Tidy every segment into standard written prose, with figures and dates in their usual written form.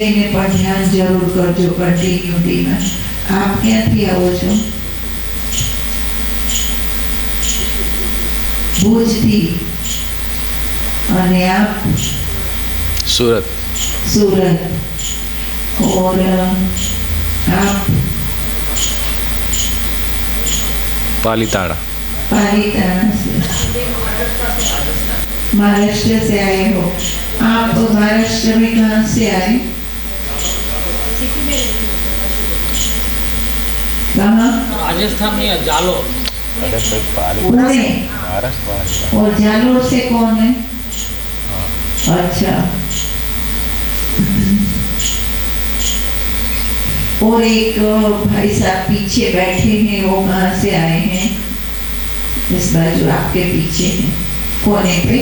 એને પણ ધ્યાન જરૂર કરજો કન્ટિન્યુટીમાં. આપ ક્યાંથી આવો છો? ભુજથી. અને आप? सूरत. सूरत. और आप? पालीताड़ा. पालीताड़ा से. महाराष्ट्र से आए हो आप? महाराष्ट्र में कहाँ से आए? कहाँ? राजस्थान में जालोर. पुणे. और जालोर से कौन है? अच्छा. और एक भाई साहब पीछे बैठे हैं, वो कहाँ से आए हैं? इस बाजू आपके पीछे हैं, कोने पे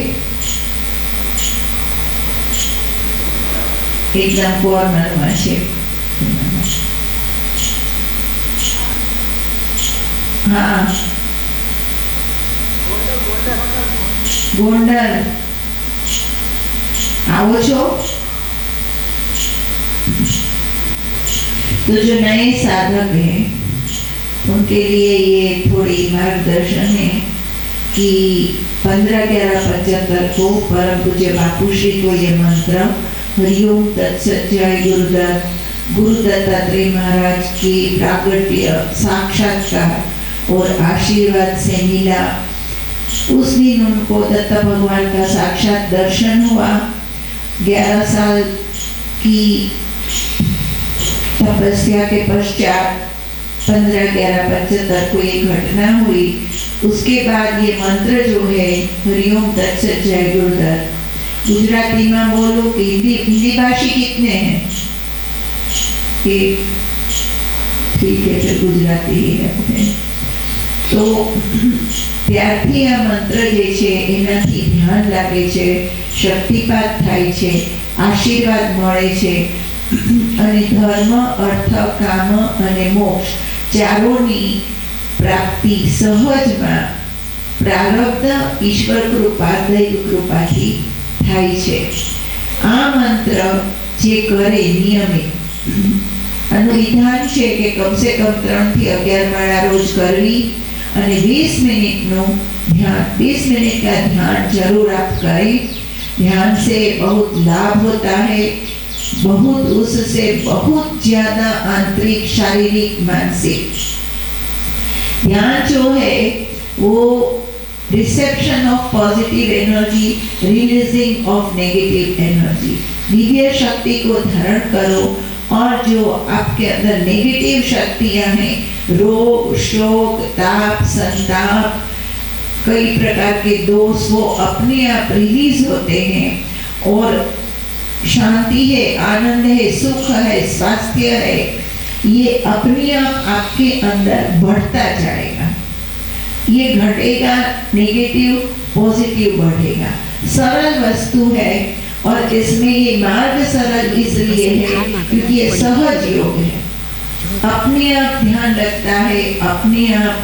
एकदम कॉर्नर में છે. हाँ, गोंडल. आओ છો? तो जो नए साधक हैं उनके लिए ये थोड़ी मार्गदर्शन है कि 15/11/75 को परम पूज्य बापू श्री को ये मंत्र हरिओम तत्सत जय गुरुदत्त गुरु दत्तात्रेय महाराज की प्रागट्य साक्षात्कार और आशीर्वाद से मिला. उस दिन उनको दत्त भगवान का साक्षात दर्शन हुआ. 11 साल की तपस्या के पश्चात 15/11/75 को ये घटना हुई. उसके बाद ये मंत्र जो है हरिओम तत्सत जय गुरुदत्त, गुजराती में बोलो कि हिंदी भाषी कितने हैं? एक. ठीक है, फिर गुजराती ही है. तो ત્યારથી આ મંત્ર જે છે એનાથી ધ્યાન લાગે છે, શક્તિપાત થાય છે, આશીર્વાદ મળે છે અને ધર્મ, અર્થ, કામ અને મોક્ષ ચારોની પ્રાપ્તિ સહજમાં પ્રારબ્ધ, ઈશ્વર કૃપા, દૈવ કૃપાથી થાય છે. આ મંત્ર જે કરે નિયમિત, આનું વિધાન છે કે કમસે કમ 3 થી 11 માળા રોજ કરવી અને 20 મિનિટનું ध्यान, 20 मिनट का ध्यान जरूर आप करें. ध्यान से बहुत लाभ होता है, बहुत उससे बहुत ज्यादा आंतरिक, शारीरिक, मानसिक. ध्यान जो है वो reception of positive energy, releasing of negative energy. Divya शक्ति को धारण करो और जो आपके अंदर नेगेटिव शक्तियां हैं, रोग, शोक, ताप, संताप, कई प्रकार के दोष, वो अपने आप रिलीज होते हैं और शांति है, आनंद है, सुख है, स्वास्थ्य है, ये अपने आप आपके अंदर बढ़ता जाएगा. ये घटेगा, नेगेटिव पॉजिटिव बढ़ेगा. सरल वस्तु है और इसमें ये मार्ग सरल इसलिए है क्योंकि ये सहज योग है. अपने आप ध्यान लगता है, अपने आप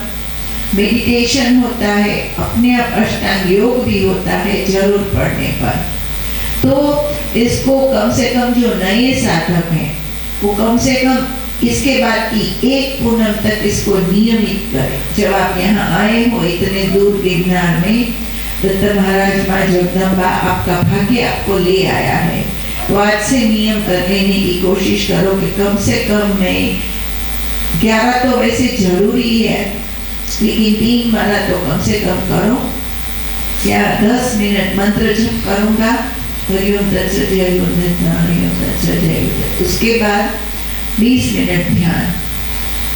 मेडिटेशन होता है, अपने आप अष्टांग योग भी होता है जरूर पढ़ने पर. तो इसको कम से कम जो नए साधक हैं वो कम से कम इसके बाद की एक पूनम तक इसको नियमित करें. जब आप यहाँ आए हो इतने दूर गिरनार में, दत्त महाराज माँ जगदम्बा आपका भाग्य आपको ले आया है, तो आज से नियम कर लेने की कोशिश करो कि कम से कम मैं 11 तो वैसे जरूरी है, लेकिन 3 माला तो कम से कम करो. या 10 मिनट मंत्र जप करूंगा, हरिओम तत्सत जय गुरुदत्त, हरिओम तत्सत जय गुरुदत्त. उसके बाद 20 मिनट ध्यान.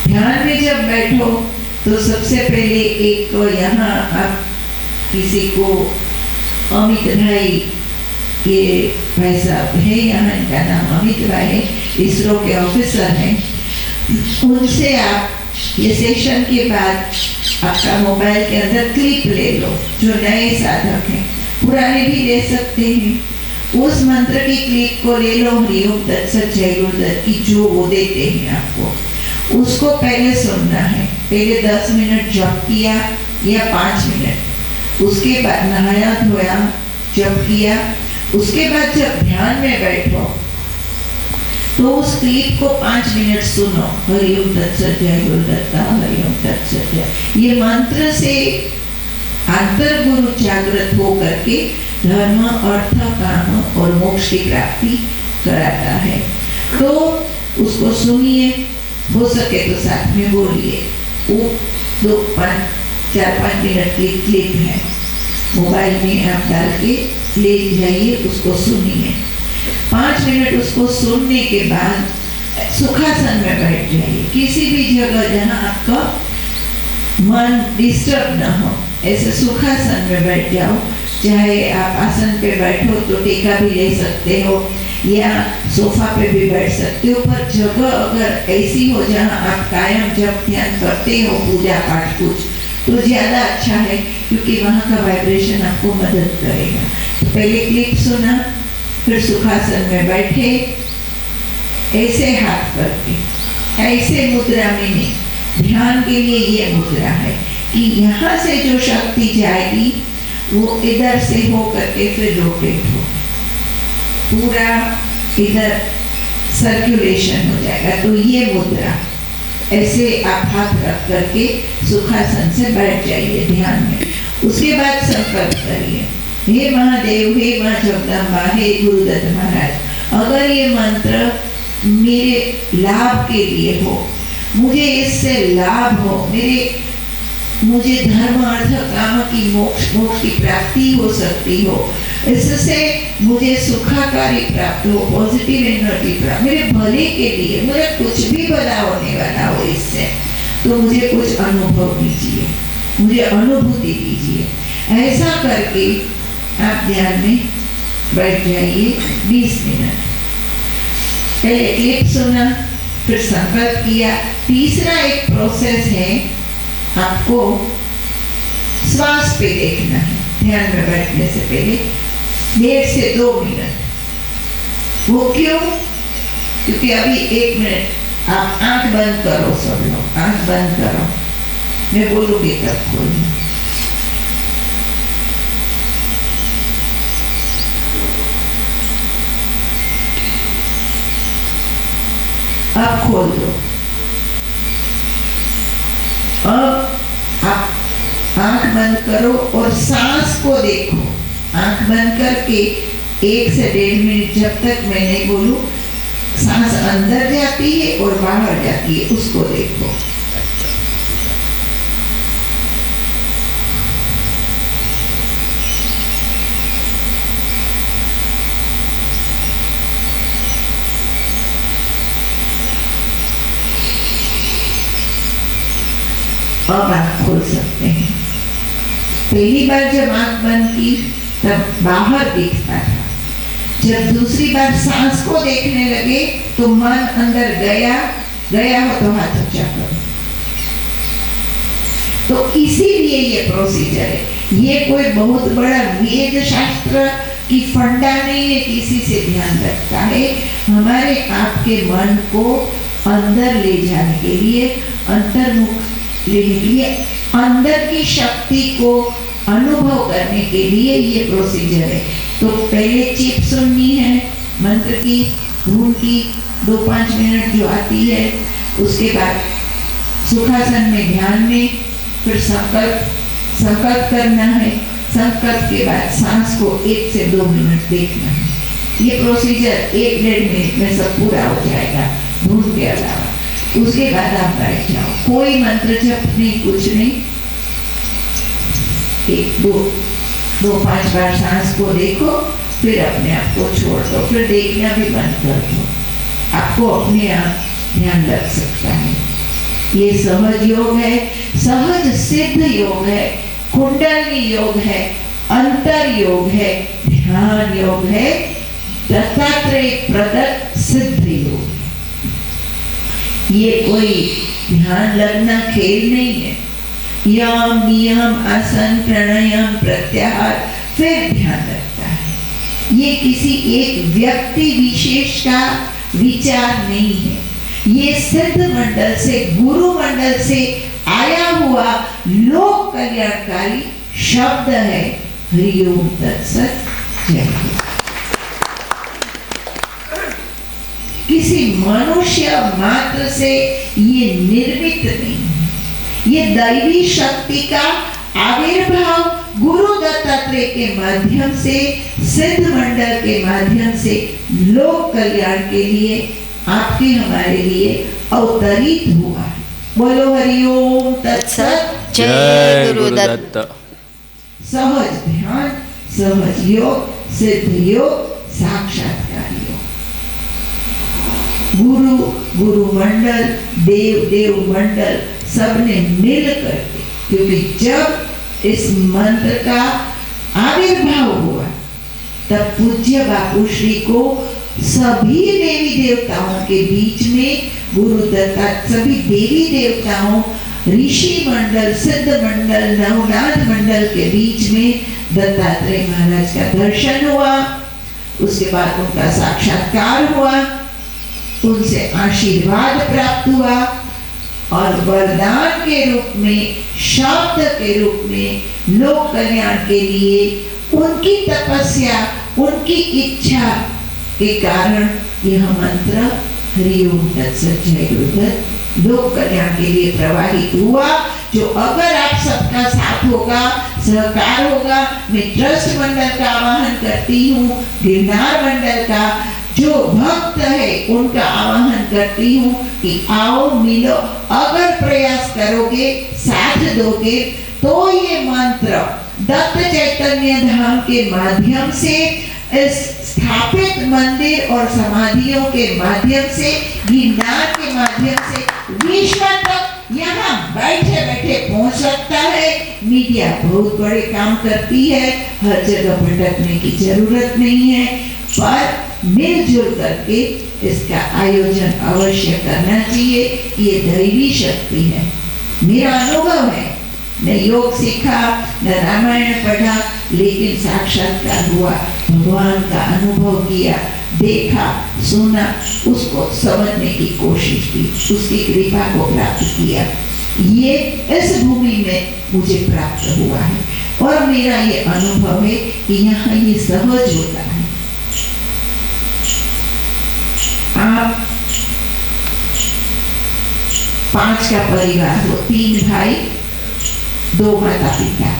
ध्यान में जब बैठो तो सबसे पहले एक यहाँ आप किसी को अमित भाई, ये भाई साहब है यहाँ, इनका नाम अमित भाई है, इसरो के ऑफिसर हैं, उनसे आप ये सेशन के बाद आपका मोबाइल के अंदर क्लिप ले लो. जो नए साधक हैं, पुराने भी ले सकते हैं, उस मंत्र की क्लिप को ले लो, हरिओम तत्सत जय गुरुदत्त की, जो वो देते हैं आपको, उसको पहले सुनना है. पहले 10 मिनट जप किया या 5 मिनट, उसके बाद नहाया धोया, जप किया. उसके बाद जब ध्यान में बैठो तो उस क्लिप को 5 मिनट सुनो। हरिओम तत्सत जय गुरुदत्ता, हरिओम तत्सत जय। ये मंत्र से अंतर्गुरु जागृत हो करके धर्म, अर्थ, काम और मोक्ष की प्राप्ति कराता है। तो उसको सुनिए, हो सके तो साथ में बोलिए। वो 4-5 मिनट की क्लिप है, मोबाइल में आप डाल के ले जाइए, उसको सुनिए। 5 मिनट उसको सुनने के बाद सुखासन में बैठ जाइए, किसी भी जगह जहाँ आपका मन डिस्टर्ब ना हो, ऐसे सुखासन में बैठ जाओ। चाहे आप आसन पे बैठो तो टेका भी ले सकते हो या सोफा पे भी बैठ सकते हो, पर जगह अगर ऐसी हो जहाँ आप कायम जब ध्यान करते हो, पूजा पाठ कुछ, तो ज़्यादा अच्छा है, क्योंकि वहाँ का वाइब्रेशन आपको मदद करेगा। तो पहले क्लिप सुना, फिर सुखासन में बैठे, ऐसे हाथ करके, ऐसे मुद्रा में नहीं। ध्यान के लिए ये मुद्रा है कि यहाँ से जो शक्ति जाएगी वो इधर से हो करके फिर रोटेट हो, पूरा इधर सर्कुलेशन हो जाएगा। तो ये मुद्रा ऐसे आप हाथ रख करके सुखासन से बैठ जाइए ध्यान में। उसके बाद संकल्प करिए, हे महादेव, हे माँ जगदम्बा, हे गुरुदत्त महाराज, अगर ये मंत्र मेरे लाभ के लिए हो, मुझे इससे लाभ हो, मुझे धर्म, अर्थ, काम की मोक्ष की प्राप्ति हो सकती हो, इससे मुझे सुखाकारी प्राप्त हो, पॉजिटिव एनर्जी प्राप्त, मेरे भले के लिए, मुझे कुछ भी भला होने वाला हो इससे, तो मुझे कुछ अनुभव दीजिए, मुझे अनुभूति दीजिए। ऐसा करके आप ध्यान में बैठ जाइए 20 मिनट। पहले क्लिप सुना, फिर संकल्प किया। तीसरा एक प्रोसेस है, आपको श्वास पे देखना है ध्यान में बैठने से पहले 1.5 से 2 मिनट। वो क्यों? क्योंकि अभी 1 मिनट आप आंख बंद करो, सब लोग आंख बंद करो, मैं बोलूंगी तब खोलना। अब खोल दो। अब आप आंख बंद करो और सांस को देखो। आंख बंद करके 1 से 1.5 मिनट, जब तक मैं नहीं बोलूं, सांस अंदर जाती है और बाहर जाती है, उसको देखो। अब आंख खोल सकते हैं। पहली बार जब आंख बंद की तब बाहर दिखता था, जब दूसरी बार सांस को देखने लगे तो मन अंदर गया हो तो हाथ ऊंचा करो। तो इसीलिए ये प्रोसीजर है। ये कोई बहुत बड़ा वेद शास्त्र की फंडा नहीं है, किसी से ध्यान रखता है। हमारे आपके मन को अंदर ले जाने के लिए, अंतर्मुख लेने के लिए, अंदर की शक्ति को अनुभव करने के लिए ये प्रोसीजर है। तो पहले चिप सुननी है मंत्र की, धुन की 2-5 मिनट जो आती है, उसके बाद सुखासन में ध्यान में, फिर संकल्प करना है। संकल्प के बाद सांस को 1 से 2 मिनट देखना है। ये प्रोसीजर 1-1.5 मिनट में सब पूरा हो जाएगा, धुन के अलावा। उसके बाद आप बैठ जाओ, कोई मंत्र जप नहीं, कुछ नहीं। 1-2-5 बार सांस को देखो, फिर अपने आप को छोड़ दो, फिर देखना भी बंद कर दो। आपको अपने आप ध्यान लग सकता है। ये सहज योग है, सहज सिद्ध योग है, कुंडली योग है, अंतर योग है, ध्यान योग है, दत्तात्रेय प्रदत्त सिद्ध योग है। ये कोई ध्यान लगना खेल नहीं है। यम, नियम, आसन, प्राणायाम, प्रत्याहार, फिर ध्यान रखता है। ये किसी एक व्यक्ति विशेष का विचार नहीं है। ये सिद्ध मंडल से, गुरु मंडल से आया हुआ लोक कल्याणकारी शब्द है। हरिओम तत्सत। जय। किसी मनुष्य मात्र से ये निर्मित नहीं है। ये दैवी शक्ति का आविर्भाव गुरु दत्तात्रेय के माध्यम से, सिद्ध मंडल के माध्यम से लोक कल्याण के लिए, आपके हमारे लिए अवतरित हुआ है। बोलो हरिओम तत्सत। जय गुरुदत्त। सहज ध्यान, सहज योग, सिद्ध योग, साक्षात्कार योग। गुरु मंडल, देव मंडल सबने मिल करके, क्योंकि जब इस मंत्र का आविर्भाव हुआ तब पूज्य बापू श्री को सभी देवी देवताओं के बीच में सभी देवी देवताओं, ऋषि मंडल, सिद्ध मंडल, नवनाथ मंडल के बीच में दत्तात्रेय महाराज का दर्शन हुआ। उसके बाद उनका साक्षात्कार हुआ, उनसे आशीर्वाद प्राप्त हुआ और वरदान के रूप में, शब्द के रूप में लोक कल्याण के लिए उनकी तपस्या, उनकी इच्छा के कारण यह मंत्र हरिओम तत्सत जय गुरुदत्त लोक कल्याण के लिए प्रवाहित हुआ। जो अगर आप सबका साथ होगा, सहकार होगा, मैं ट्रस्ट मंडल का आवाहन करती हूँ, गिरनार मंडल का जो भक्त है उनका आवाहन करती हूँ कि आओ मिलो। अगर प्रयास करोगे, साथ दोगे, तो ये मंत्र दत्त चैतन्य धाम के माध्यम से, इस स्थापित मंदिर और समाधियों के माध्यम से, गिरनार के माध्यम से विश्व तक यहाँ बैठे बैठे पहुंच सकता है। मीडिया बहुत बड़े काम करती है, हर जगह भटकने की जरूरत नहीं है, पर मिलजुल करके इसका आयोजन अवश्य करना चाहिए। ये दैवी शक्ति है, मेरा अनुभव है। न योग सीखा, न रामायण पढ़ा, लेकिन साक्षात्कार हुआ, भगवान का अनुभव किया, देखा, सुना, उसको समझने की कोशिश की, उसकी कृपा को प्राप्त किया। ये इस भूमि में मुझे प्राप्त हुआ है और मेरा ये अनुभव है कि यहाँ ये सहज होता है। आप 5 का परिवार हो, 3 भाई, 2 माता पिता,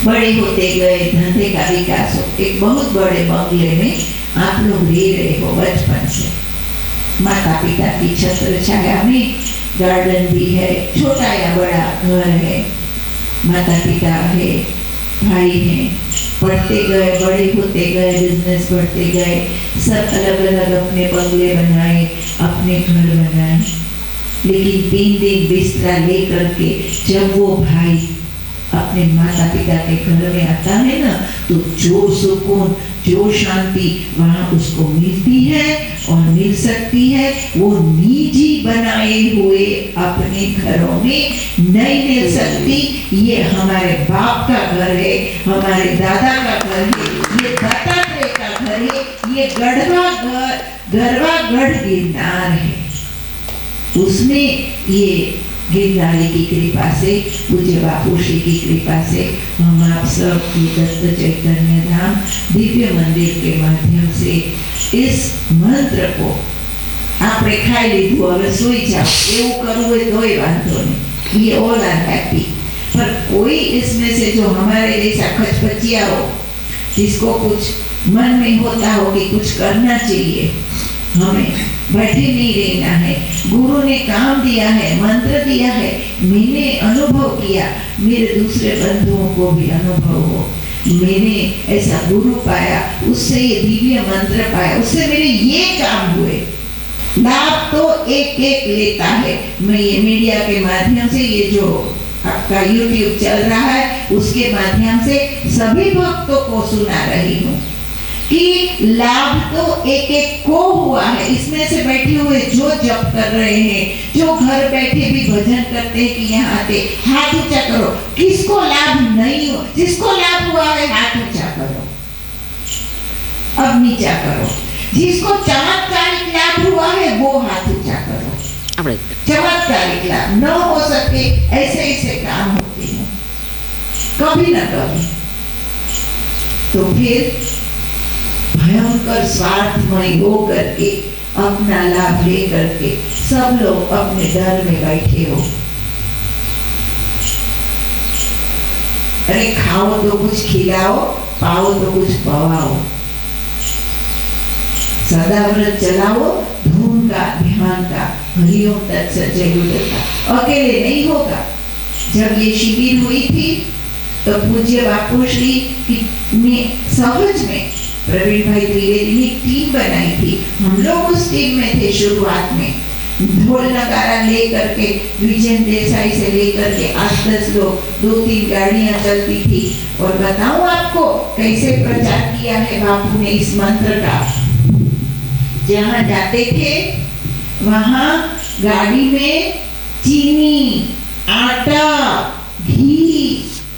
बड़े होते गए, धंधे का विकास हो, एक बहुत बड़े बंगले में आप लोग रह रहे हो बचपन से। माता पिता की छत्र छाया में गार्डन भी है, छोटा या बड़ा घर है, माता पिता है, भाई हैं, पढ़ते गए, बड़े होते गए, बिजनेस बढ़ते गए, सब अलग अलग अपने बंगले बनाए, अपने घर बनाए। लेकिन 3 दिन बिस्तरा लेकर के जब वो भाई अपने माता पिता के घर में आता है ना, तो जो सुकून, जो शांति वहाँ उसको मिलती है और मिल सकती है, वो निजी बनाए हुए अपने घरों में नहीं मिल सकती। ये हमारे बाप का घर है, हमारे दादा का घर है, ये दत्तात्रेय का घर है, ये गढ़वागढ़ गिरनार है। उसमें ये गिरनारी की कृपा से, पूज्य बापू श्री की कृपा से हम आप सब दत्त चैतन्य धाम दिव्य मंदिर के माध्यम से इस मंत्र को आपने खाई लीधु, હવે સુઈ જાઓ, એવું કરવું હોય તોય વાંધો નહીં, we all are happy। पर कोई इसमें से जो हमारे जैसा खचपचिया हो, जिसको कुछ मन में होता हो कि कुछ करना चाहिए, हमें बैठे नहीं रहना है, गुरु ने काम दिया है, मंत्र दिया है, मैंने अनुभव किया, मेरे दूसरे बंधुओं को भी अनुभव हो, मैंने ऐसा गुरु पाया, उससे ये दिव्य मंत्र पाया, उससे मेरे ये काम हुए। लाभ तो एक एक लेता है। मैं ये मीडिया के माध्यम से, ये जो आपका YouTube चल रहा है, उसके माध्यम से सभी भक्तों को सुना रही हूँ कि लाभ तो एक एक को हुआ है। इसमें से बैठे हुए जो जप कर रहे हैं, जो घर बैठे भी भजन करते हैं, कि यहाँ आते, हाथ ऊंचा करो, किसको लाभ नहीं हो, जिसको लाभ हुआ है हाथ ऊंचा करो, अब नीचा करो, जिसको चमत्कारिक लाभ हुआ है वो हाथ ऊंचा करो। चमत्कारिक लाभ न हो सके, ऐसे ऐसे काम होते हैं कभी ना कभी। तो फिर भयंकर स्वार्थमय हो करके अपना लाभ ले करके सब लोग अपने डर में बैठे हो। अरे खाओ तो कुछ खिलाओ, पाओ तो कुछ पवाओ, सदा व्रत चलाओ, धूम का ध्यान का, हरिओम तत्सत जय गुरुदेव। अकेले नहीं होगा। जब ये शिविर हुई थी तो पूज्य बापू श्री ने सहज में प्रवीण भाई त्रिवेदी ने टीम बनाई थी। हम लोग उस टीम में थे शुरुआत में। ढोल नगारा लेकर के विजय देसाई से लेकर के 8-10 लोग, 2-3 गाड़ियां चलती थी। और बताऊं आपको कैसे प्रचार किया है बापू ने इस मंत्र का। जहां जाते थे वहां गाड़ी में चीनी, आटा, घी,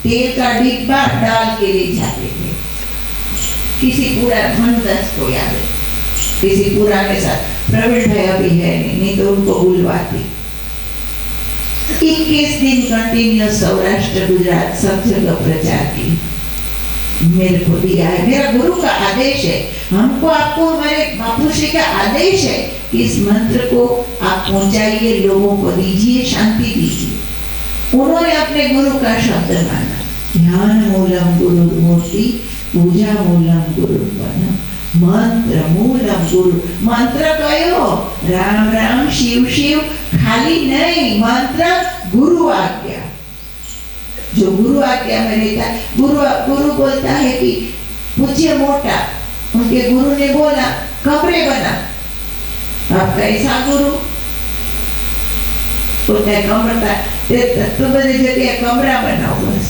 तेल का डिब्बा डाल के ले जाते थे। किसी पूरा मनदस्त को याद है, किसी पूरा के साथ प्रवीण भाई अभी है नहीं तो उनको बुलवाती। 21 दिन कंटिन्यूस सौराष्ट्र गुजरात सब जगह प्रचार की। मेरे को दिया है, मेरा गुरु का आदेश है, हमको आपको हमारे बापू श्री का आदेश है कि इस मंत्र को आप पहुंचाइए, लोगों को दीजिए, शांति दीजिए। उन्होंने अपने गुरु का शब्द माना। ध्यान मूलम गुरु मूर्ति, पूजा मूलम गुरु वनम, मंत्र मूलम गुरु। मंत्र कयो राम राम शिव शिव खाली नहीं, मंत्र गुरु आज्ञा। जो गुरु आज्ञा में रहता है, गुरु बोलता है कि पूज्य मोटा, उनके गुरु ने बोला कमरे बना। अब कैसा गुरु बोलता है कमरा, तो बड़ी जगह कमरा बनाओ, बस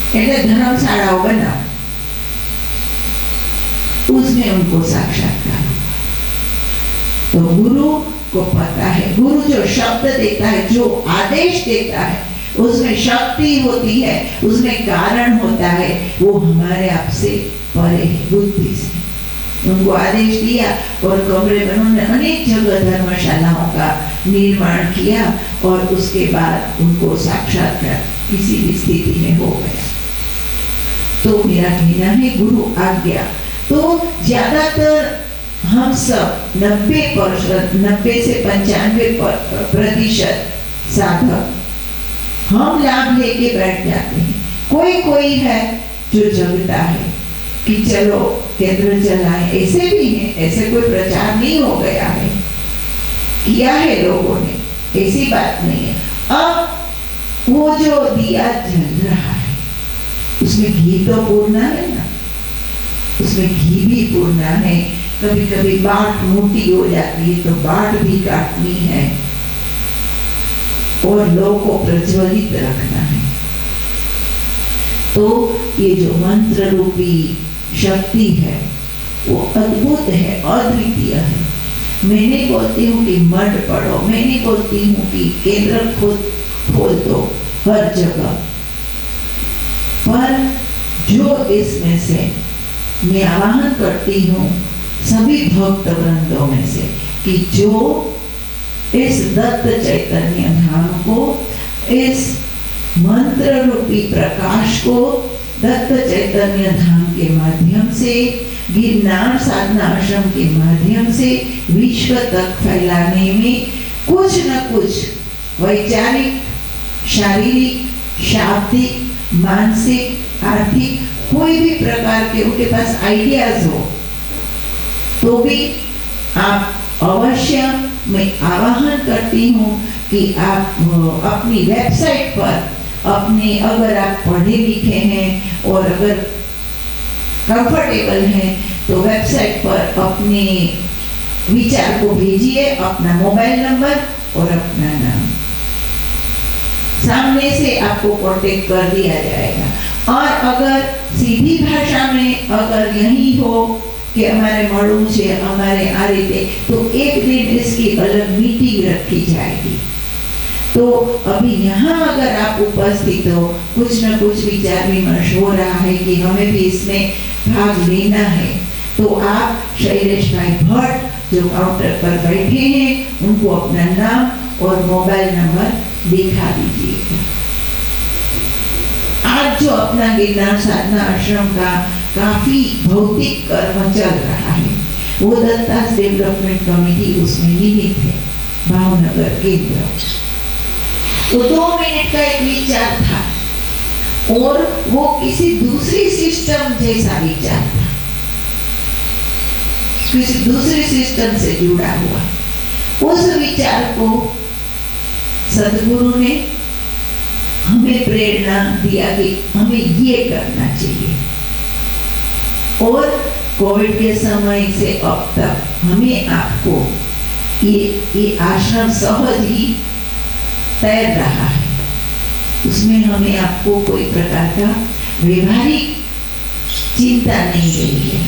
એટલે धर्मशालाओं बनाओ, उसमें उनको साक्षात्कार। तो गुरु को पता है, गुरु जो शब्द देता है, जो आदेश देता है, उसमें शक्ति होती है, उसमें कारण होता है, वो हमारे आप से परे है, बुद्धि से। उनको आदेश दिया और कमरे में उन्होंने अनेक जगह धर्मशालाओं का निर्माण किया और उसके बाद उनको साक्षात्कार किसी भी स्थिति में हो गया। तो मेरा कहना है गुरु आज्ञा। तो ज्यादातर हम सब 90 से 95% साधक हम लाभ लेके बैठ जाते हैं। कोई है जो जगता है कि चलो केंद्र चलाए, ऐसे भी है, ऐसे कोई प्रचार नहीं हो गया है, किया है लोगों ने, ऐसी बात नहीं है। अब वो जो दिया जल रहा है उसमें घी तो पूर्णा है ना, उसमें घी भी पूर्णा है। कभी कभी बाट मोटी हो जाती है तो बाट भी काटनी है और लोगों को प्रज्वलित रखना है। तो ये जो मंत्र रूपी शक्ति है वो अद्भुत है, अद्वितीय है। मैं नहीं बोलती हूँ कि मठ पढ़ो, मैं नहीं बोलती हूँ कि केंद्र खोल दो हर जगह, पर जो इसमें से मैं आह्वान करती हूँ सभी भक्त वृंदों में से कि जो इस दत्त चैतन्य धाम को, इस मंत्र रूपी प्रकाश को दत्त चैतन्य धाम के माध्यम से, गिरनार साधना आश्रम के माध्यम से विश्व तक फैलाने में कुछ न कुछ वैचारिक, शारीरिक, शाब्दिक, मानसिक, आर्थिक कोई भी प्रकार के उनके पास आइडियाज हो तो भी आप अवश्य, मैं आह्वान करती हूँ कि आप अपनी वेबसाइट पर अपने, अगर आप पढ़े लिखे हैं और अगर कंफर्टेबल हैं तो वेबसाइट पर अपने विचार को भेजिए, अपना मोबाइल नंबर और अपना नाम, सामने से आपको कांटेक्ट कर दिया जाएगा। और अगर सीधी भाषा में अगर यही हो कि हमारे मड़ू से हमारे आ रीते, तो एक दिन इसकी अलग मीटिंग रखी जाएगी। तो अभी यहाँ अगर आप उपस्थित हो, कुछ न कुछ विचार विमर्श हो रहा है कि हमें भी इसमें भाग लेना है, तो आप शैलेश भाई भट्ट जो काउंटर पर बैठे हैं उनको अपना नाम और मोबाइल नंबर दिखा दीजिएगा। आज जो अपना गिरनार साधना आश्रम का काफी भौतिक कर्म चल रहा है। वो दत्तास डेवलपमेंट कमेटी उसमें निहित है, भावनगर केंद्र। तो 2 मिनट का एक विचार था और वो किसी दूसरी सिस्टम जैसा विचार था, किसी दूसरे सिस्टम से जुड़ा हुआ। उस विचार को सदगुरु ने हमें प्रेरणा दिया कि हमें ये करना चाहिए। और कोविड के समय से अब तक हमें आपको ये आश्रम सहज ही तैर रहा है। उसमें हमें आपको कोई प्रकार का व्यवहारिक चिंता नहीं रही है।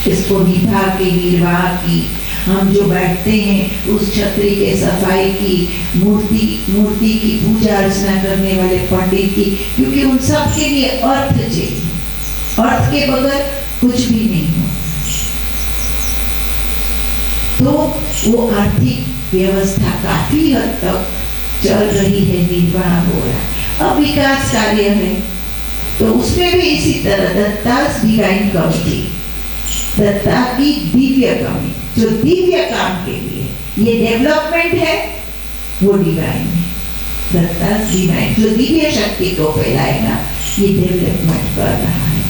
इसको निभा के निर्वाह की, हम जो बैठते हैं उस छतरी के सफाई की, मूर्ति की पूजा अर्चना करने वाले पंडित की, क्योंकि उन सब के लिए अर्थ चाहिए। अर्थ के बगैर कुछ भी नहीं हो। तो वो आर्थिक व्यवस्था काफी हद तक चल रही है, निर्वाह हो रहा है। अब विकास कार्य है तो उसमें भी इसी तरह दत्तास डिवाइन कमेटी, दत्ता की दिव्य कमेटी, जो दिव्य काम के लिए, ये डेवलपमेंट है वो डिवाइन है। दत्तास डिवाइन जो दिव्य शक्ति को फैलाएगा, ये डेवलपमेंट कर रहा है।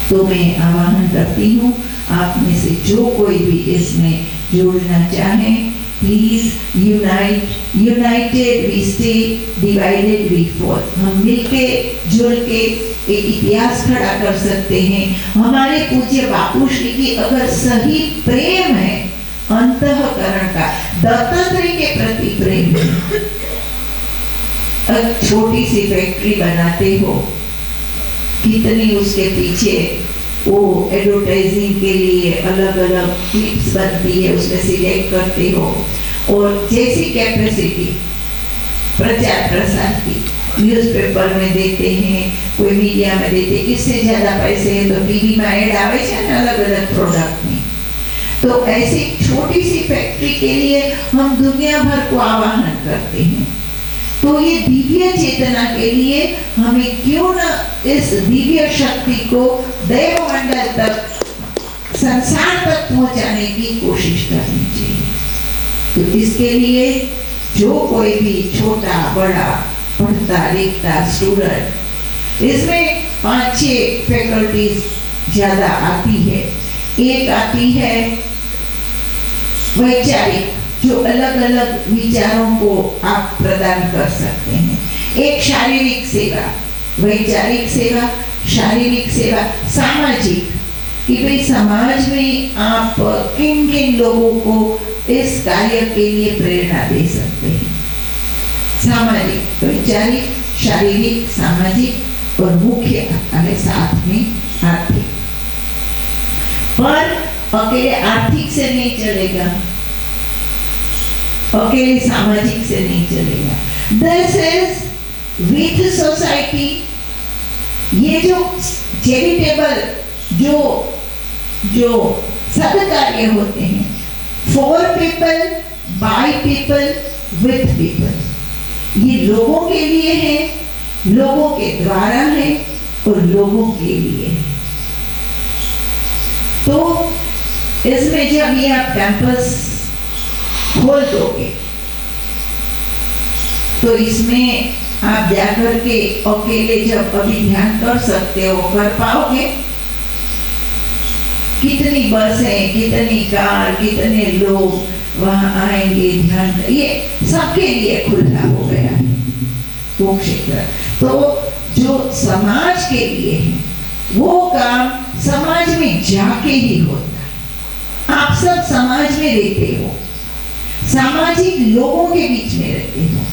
तो मैं आह्वान करती हूँ, आप में से जो कोई भी इसमें जुड़ना चाहे, please united we stay, divided we fall. हम मिलके जुड़ के एक इतिहास खड़ा कर सकते हैं। हमारे पूज्य बापू श्री की अगर सही प्रेम है अंतःकरण का, दत्तात्रेय के प्रति प्रेम है, एक छोटी सी फैक्ट्री बनाते हो, कितनी उसके पीछे वो एडवर्टाइजिंग के लिए अलग अलग क्लिप्स बनती है, उसमें सिलेक्ट करते हो, और जैसी कैपेसिटी प्रचार प्रसार की न्यूज़पेपर में देते हैं, कोई मीडिया में देते हैं, इससे ज्यादा पैसे है तो टीवी में ऐड आवे ना अलग अलग प्रोडक्ट में। तो ऐसी छोटी सी फैक्ट्री के लिए हम दुनिया भर को आह्वान करते हैं। तो ये दिव्य चेतना के लिए हमें क्यों न इस दिव्य शक्ति को दैव मंडल तक, संसार तक पहुंचाने की कोशिश करनी चाहिए। तो इसके लिए जो कोई भी छोटा बड़ा पढ़ता लिखता स्टूडेंट, इसमें 5-6 फैकल्टीज ज्यादा आती है। एक आती है वैचारिक, जो अलग अलग विचारों को आप प्रदान कर सकते हैं। एक शारीरिक सेवा, वैचारिक सेवा, शारीरिक सेवा, सामाजिक, कि भाई समाज में आप किन किन लोगों को इस कार्य के लिए प्रेरणा दे सकते हैं। सामाजिक, वैचारिक, शारीरिक, सामाजिक और मुख्य है साथ में आर्थिक। पर अकेले आर्थिक से नहीं चलेगा, अकेले सामाजिक से नहीं चलेगा। This is with society. ये जो चैरिटेबल जो सदकार्य होते हैं, for people, by people, with people, ये लोगों के लिए है, लोगों के द्वारा है और लोगों के लिए है। तो इसमें जब ये आप कैंपस खोल दोगे तो इसमें आप जाकर के अकेले जब कभी ध्यान कर सकते हो, कर पाओगे। कितनी बसें, कितनी कार, कितने लोग वहां आएंगे ध्यान, ये सबके लिए खुला हो गया है वो क्षेत्र। तो जो समाज के लिए है वो काम समाज में जाके ही होता है। आप सब समाज में रहते हो, सामाजिक लोगों के बीच में रहते हो,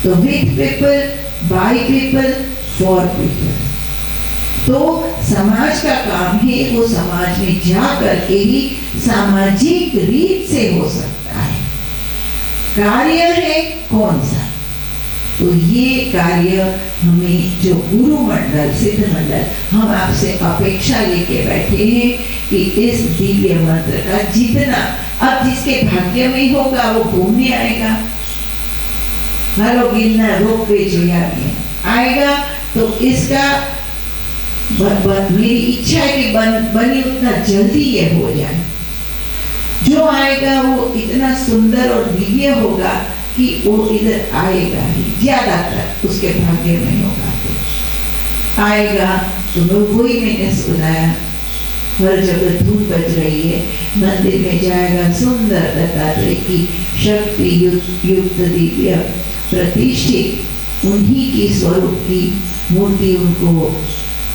तो with people, by people, for people. तो समाज का काम है वो समाज में जा करके ही सामाजिक रीत से हो सकता है। कार्य है कौन सा? तो ये कार्य हमें जो गुरु मंडल, सिद्ध मंडल, हम आपसे अपेक्षा लेके बैठे हैं कि इस दिव्य मंत्र का जितना, अब जिसके भाग्य में होगा वो घूमने आएगा। हेलो गिरना रोपवे जो आएगा तो इसका मेरी इच्छा है कि बनी उतना जल्दी ये हो जाए। जो आएगा वो इतना सुंदर और दिव्य होगा कि वो इधर आएगा ही, ज्यादातर उसके भाग्य में होगा। तो आएगा तो वही मैंने सुनाया, हर जगह धूप बज रही है, मंदिर में जाएगा, सुंदर दत्तात्रेय की शक्ति युक्त दिव्य प्रतिष्ठित उन्हीं की स्वरूप की मूर्ति उनको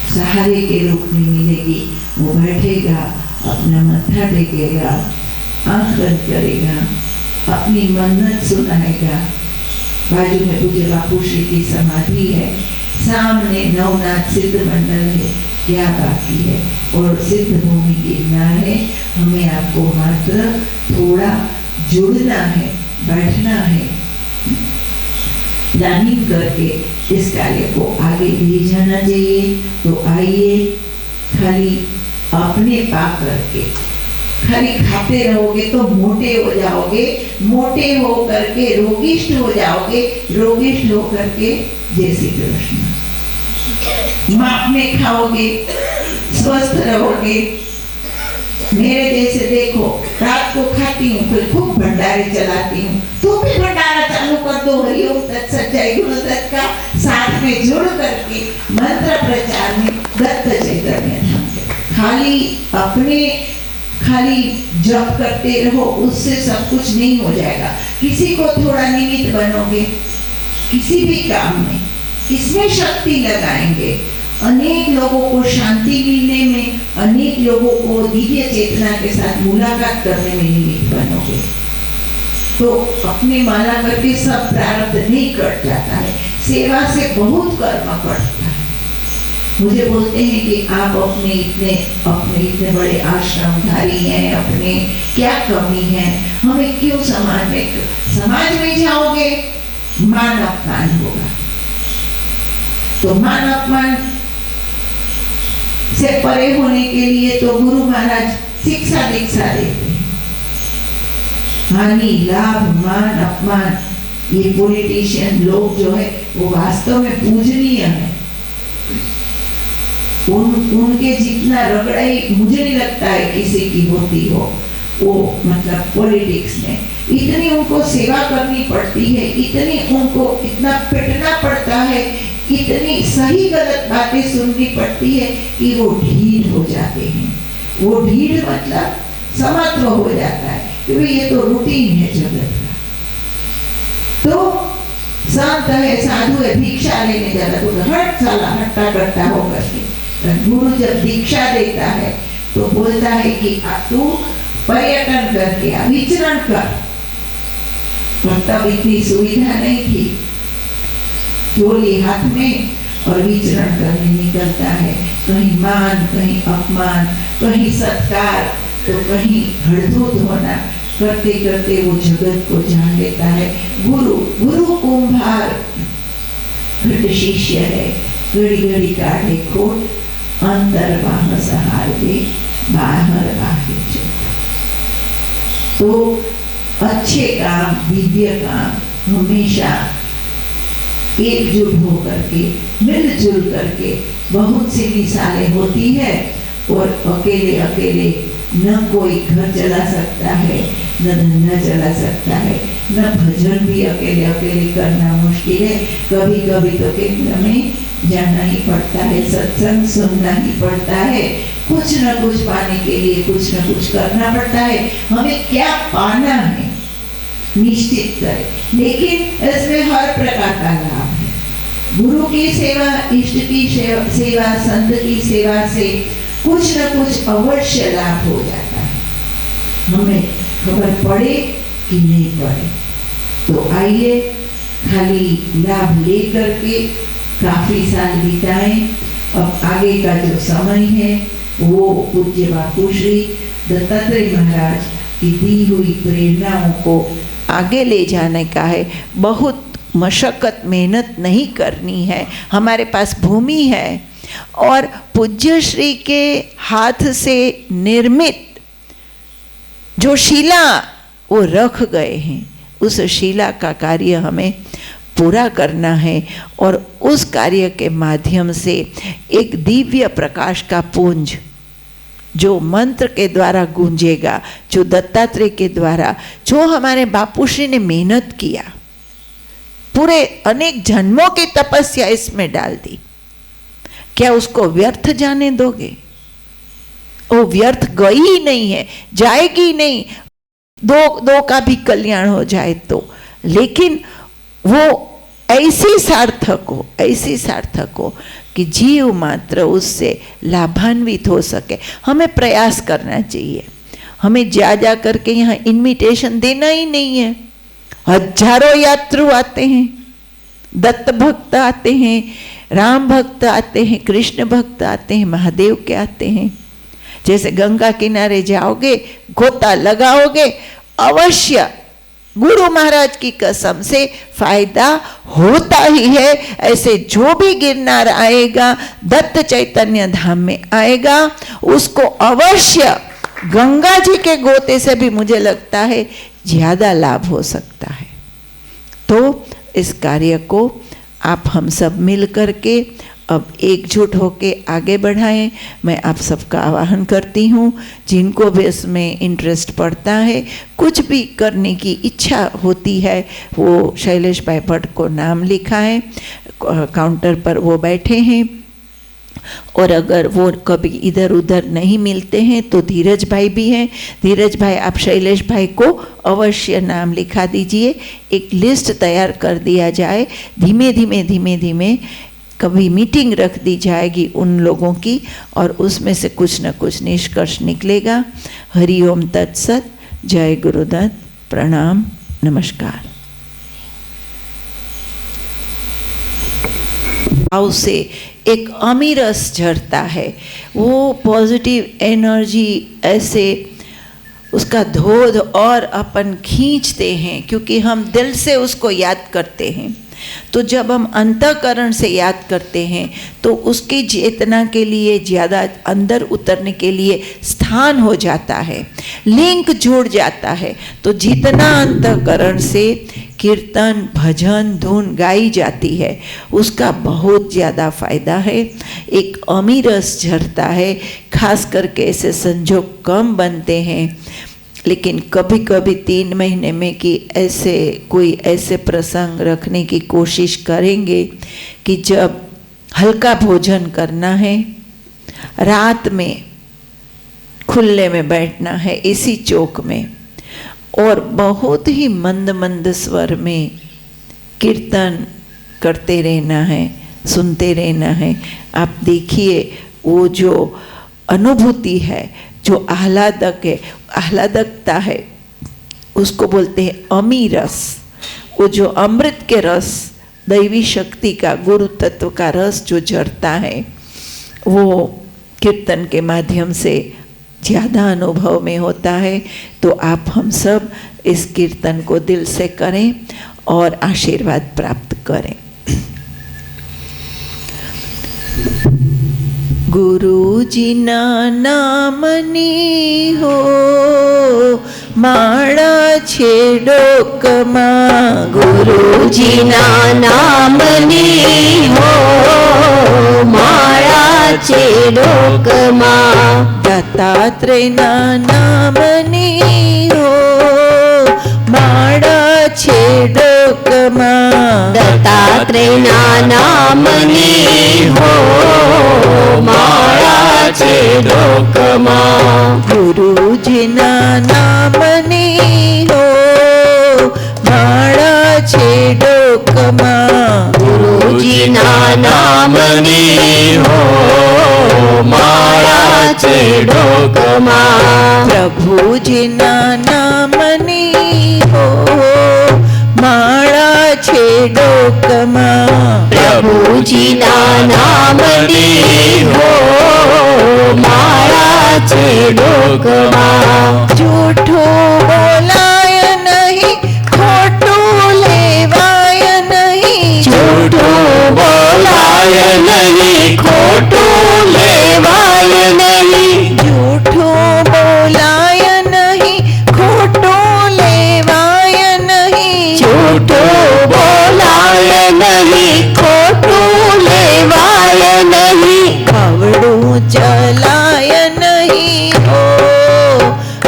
सहारे के रूप में मिलेगी। वो बैठेगा, अपना मत्था टेकेगा, आंख बंद करेगा, अपनी मन्नत सुनाएगा। बाजू में पूज्य बापू श्री की समाधि है, सामने नवनाथ सिद्ध मंडल है, क्या बाकी है? और सिद्ध भूमि गिरना है, हमें आपको मात्र थोड़ा जुड़ना है, बैठना है, प्लानिंग करके इस कार्य को आगे ले जाना चाहिए। तो आइए, खाली अपने पा करके खाली खाते रहोगे तो मोटे हो जाओगे, मोटे हो करके रोगिष्ठ हो जाओगे, रोगिष्ठ हो करके जय श्री कृष्ण माप में खाओगे, स्वस्थ रहोगे। मेरे जैसे देखो, रात को खाती हूँ, फिर खूब भंडारे चलाती हूँ, तो भी भंडारा चालू कर दो, हरिओम तत्सत जय गुरुदत्त का साथ में जुड़ करके मंत्र प्रचार में दत्त चैतन्य धाम के खाली जप करते रहो, उससे सब कुछ नहीं हो जाएगा। किसी को थोड़ा निमित्त बनोगे, किसी भी काम में इसमें शक्ति लगाएंगे, अनेक लोगों को शांति मिलने में, अनेक लोगों को दिव्य चेतना के साथ मुलाकात करने में निमित्त बनोगे, तो अपने माला करके सब प्रारब्ध नहीं कट जाता है। सेवा से बहुत कर्म कटता है। मुझे बोलते हैं कि आप अपने इतने बड़े आश्रमधारी हैं, अपने क्या कमी है, हमें क्यों समाज में जाओगे, मान अपमान होगा। तो मान अपमान से परे होने के लिए तो गुरु महाराज शिक्षा दीक्षा देते हैं। हानि लाभ मान अपमान, ये पॉलिटिशियन लोग जो है वो वास्तव में पूजनीय है। उनके जितना रगड़ाई मुझे नहीं लगता है किसी की होती हो, वो मतलब पॉलिटिक्स में इतनी उनको सेवा करनी पड़ती है, इतनी उनको इतना पिटना पड़ता है, इतनी सही गलत बातें सुननी पड़ती है कि वो ढीठ हो जाते हैं। वो ढीठ मतलब समत्व हो जाता है, क्योंकि ये तो रूटीन है जगत का। तो संत है, साधु है, भिक्षा लेने जाता तो हट साला हट्टा कट्टा होकर के। गुरु जब दीक्षा देता है तो बोलता है कि तू पर्यटन करके विचरण कर। तब इतनी सुविधा नहीं थी, झोली हाथ में और विचरण करने निकलता है, कहीं मान, कहीं अपमान, कहीं सत्कार, तो कहीं हड़धूत होना। करते करते वो जगत को जान लेता है। गुरु कुंभार घट शिष्य है, घड़ी घड़ी काढ़े खोट, अंतर बाह सहार दे, बाहर आहे चोट। तो अच्छे काम, दिव्य काम हमेशा एकजुट होकर के, मिलजुल करके, बहुत सी मिसालें होती है। और अकेले अकेले न कोई घर चला सकता है, न धंधा चला सकता है, न भजन भी अकेले अकेले करना मुश्किल है। कभी कभी तो केंद्र में जाना ही पड़ता है, सत्संग सुनना ही पड़ता है, कुछ न कुछ पाने के लिए कुछ न कुछ करना पड़ता है। हमें क्या पाना है निश्चित करें, लेकिन इसमें हर प्रकार का लाभ है। गुरु की सेवा, इष्ट की सेवा, संत की सेवा से कुछ न कुछ अवश्य लाभ हो जाता है, हमें खबर पड़े कि नहीं पड़े। तो आइए, खाली लाभ लेकर के काफी साल बिताएं। अब आगे का जो समय है वो पूज्य बापू श्री दत्तात्रेय महाराज की दी हुई प्रेरणाओं को आगे ले जाने का है। बहुत मशक्कत मेहनत नहीं करनी है, हमारे पास भूमि है और पूज्य श्री के हाथ से निर्मित जो शिला वो रख गए हैं, उस शिला का कार्य हमें पूरा करना है और उस कार्य के माध्यम से एक दिव्य प्रकाश का पुंज जो मंत्र के द्वारा गूंजेगा, जो दत्तात्रेय के द्वारा, जो हमारे बापूश्री ने मेहनत किया, पूरे अनेक जन्मों की तपस्या इसमें डाल दी, क्या उसको व्यर्थ जाने दोगे? वो व्यर्थ गई ही नहीं है, जाएगी नहीं। दो का भी कल्याण हो जाए तो, लेकिन वो ऐसी सार्थक हो कि जीव मात्र उससे लाभान्वित हो सके। हमें प्रयास करना चाहिए, हमें जा करके यहाँ इनविटेशन देना ही नहीं है। हजारों यात्रु आते हैं, दत्त भक्त आते हैं, राम भक्त आते हैं, कृष्ण भक्त आते हैं, महादेव के आते हैं। जैसे गंगा किनारे जाओगे, गोता लगाओगे, अवश्य गुरु महाराज की कसम से फायदा होता ही है। ऐसे जो भी गिरनार आएगा, दत्त चैतन्य धाम में आएगा, उसको अवश्य गंगा जी के गोते से भी मुझे लगता है ज्यादा लाभ हो सकता है। तो इस कार्य को आप हम सब मिल करके अब एकजुट होके आगे बढ़ाएं। मैं आप सबका आह्वान करती हूँ, जिनको भी इसमें इंटरेस्ट पड़ता है, कुछ भी करने की इच्छा होती है, वो शैलेश भाई भट्ट को नाम लिखा है, काउंटर पर वो बैठे हैं। और अगर वो कभी इधर उधर नहीं मिलते हैं तो धीरज भाई भी हैं। धीरज भाई, आप शैलेश भाई को अवश्य नाम लिखा दीजिए, एक लिस्ट तैयार कर दिया जाए। धीमे धीमे कभी मीटिंग रख दी जाएगी उन लोगों की, और उसमें से कुछ न कुछ निष्कर्ष निकलेगा। हरिओम तत्सत। जय गुरुदत्त। प्रणाम, नमस्कार। भाव से एक अमीरस झरता है, वो पॉजिटिव एनर्जी ऐसे उसका धोध और अपन खींचते हैं, क्योंकि हम दिल से उसको याद करते हैं। तो जब हम अंतःकरण से याद करते हैं तो उसकी चेतना के लिए ज़्यादा अंदर उतरने के लिए स्थान हो जाता है, लिंक जुड़ जाता है। तो जितना अंतःकरण से कीर्तन, भजन, धुन गाई जाती है, उसका बहुत ज़्यादा फायदा है। एक अमीरस झरता है, खास करके ऐसे संजोग कम बनते हैं, लेकिन कभी कभी 3 महीने में कि ऐसे कोई ऐसे प्रसंग रखने की कोशिश करेंगे कि जब हल्का भोजन करना है, रात में खुले में बैठना है इसी चौक में, और बहुत ही मंद मंद स्वर में कीर्तन करते रहना है, सुनते रहना है। आप देखिए वो जो अनुभूति है, जो आह्लादक है, आह्लादकता है, उसको बोलते हैं अमीरस। वो जो अमृत के रस, दैवी शक्ति का, गुरु तत्व का रस जो झरता है, वो कीर्तन के माध्यम से ज़्यादा अनुभव में होता है। तो आप हम सब इस कीर्तन को दिल से करें और आशीर्वाद प्राप्त करें। गुरुजी ना नामनी हो माड़ा छेड़ो कमा, गुरुजी ना नामनी हो माड़ा छेड़ो कमा, दत्तात्रेय ना नामनी हो माड़ा छेड़ो कमा, दत्तात्रेय ना नामनी हो माड़ा छेड़ो कमा, गुरुजी ना नामनी हो माड़ा छेड़ो कमा, गुरुजी ना नामनी हो माड़ा छेड़ो कमा, प्रभु जी ना नामनी हो माड़ा छेड़ो कमा, प्रभु जी ना नामनी हो माड़ा छेड़ो कमा, झूठो बोलाय नहीं खोटू लेवाय नहीं, झूठो बोलाय नहीं खोटू लेवाय नहीं, झूठो बोलाय नहीं खोटू लेवाय नहीं, झूठो बोलाय नहीं खोटू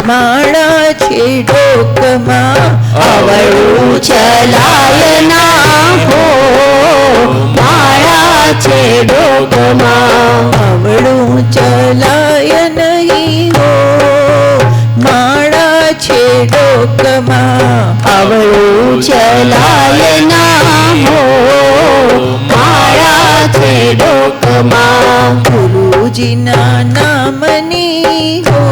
માળા છે ડોકમાં અવળું ચલાય ના હો માળા છે ડોકમાં અવળું ચલાય નહીં હો માળા છે ડોકમાં અવળું ચલાય ના હો માળા છે ડોકમાં ગુરુજીના નામની હો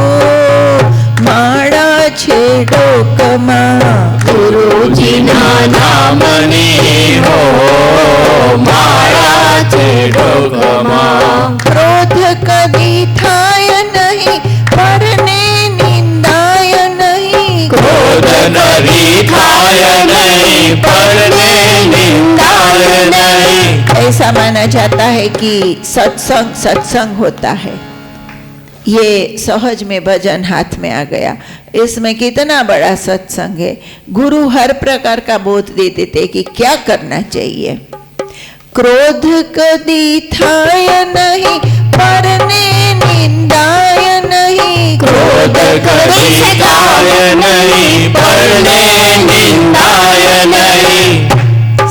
માળા છે ડોકમાં ગુરુજીના નામની હો માળા છે ડોકમાં ક્રોધ કદી થાય નહીં પરને નિંદાય નહીં ક્રોધ કદી થાય નહીં પરને નિંદાય નહીં ऐसा माना जाता है कि सत्संग होता है। ये सहज में भजन हाथ में आ गया। इसमें कितना बड़ा सत्संग है। गुरु हर प्रकार का बोध दे देते कि क्या करना चाहिए। क्रोध कदी थाय नहीं परने निंदाय नहीं क्रोध कदी थाय नहीं परने निंदाय नहीं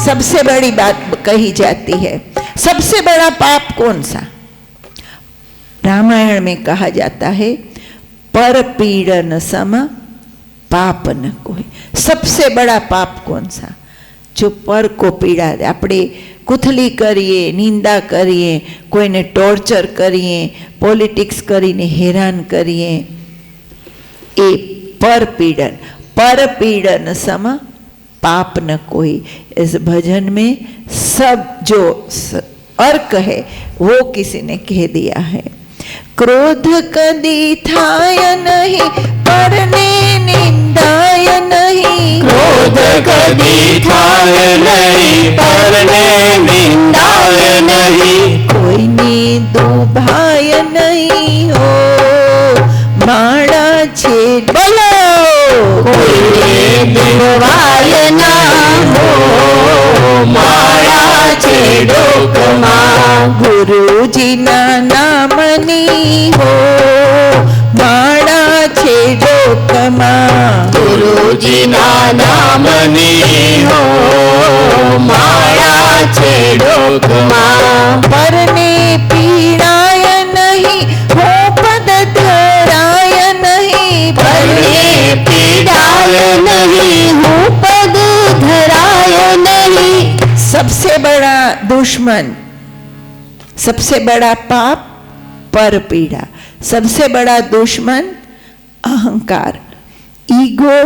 सबसे बड़ी बात कही जाती है। सबसे बड़ा पाप कौन सा? रामायण में कहा जाता है पर पीड़न सम पाप न कोई। सबसे बड़ा पाप कौन सा? जो पर को पीड़ा दे। આપણે કુથલી કરીએ, નિંદા કરીએ, કોઈને ટોર્ચર કરીએ, પોલિટિક્સ કરીને હેરાન કરીએ, એ पर पीड़न सम पाप न कोई। इस भजन में सब जो अर्क है वो किसी ने कह दिया है। क्रोध कदी थाय नहीं परने निंदाय नहीं क्रोध कदी थाय नहीं परने निंदाय नहीं कोई नी दुभाय नहीं हो माड़ा छे बोलो कोई दुभाय ना हो माड़ा छे डोकमा गुरुजीना नामनी हो माड़ा छे डोकमा गुरुजीना नामनी हो माड़ा छे डोकमा परने पीड़ाय नहीं हो पद धराय नहीं परने पीड़ाय नहीं हो पद धराय नहीं सबसे बड़ा दुश्मन, सबसे बड़ा पाप पर पीड़ा, सबसे बड़ा दुश्मन अहंकार। Ego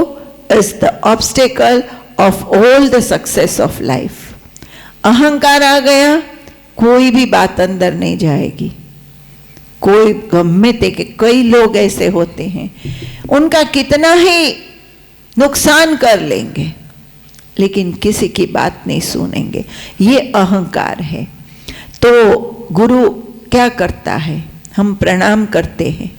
is the obstacle of all the success of life. अहंकार आ गया कोई भी बात अंदर नहीं जाएगी। कोई गम्मे ते के कई लोग ऐसे होते हैं उनका कितना ही नुकसान कर लेंगे लेकिन किसी की बात नहीं सुनेंगे। ये अहंकार है। तो गुरु क्या करता है? हम प्रणाम करते हैं।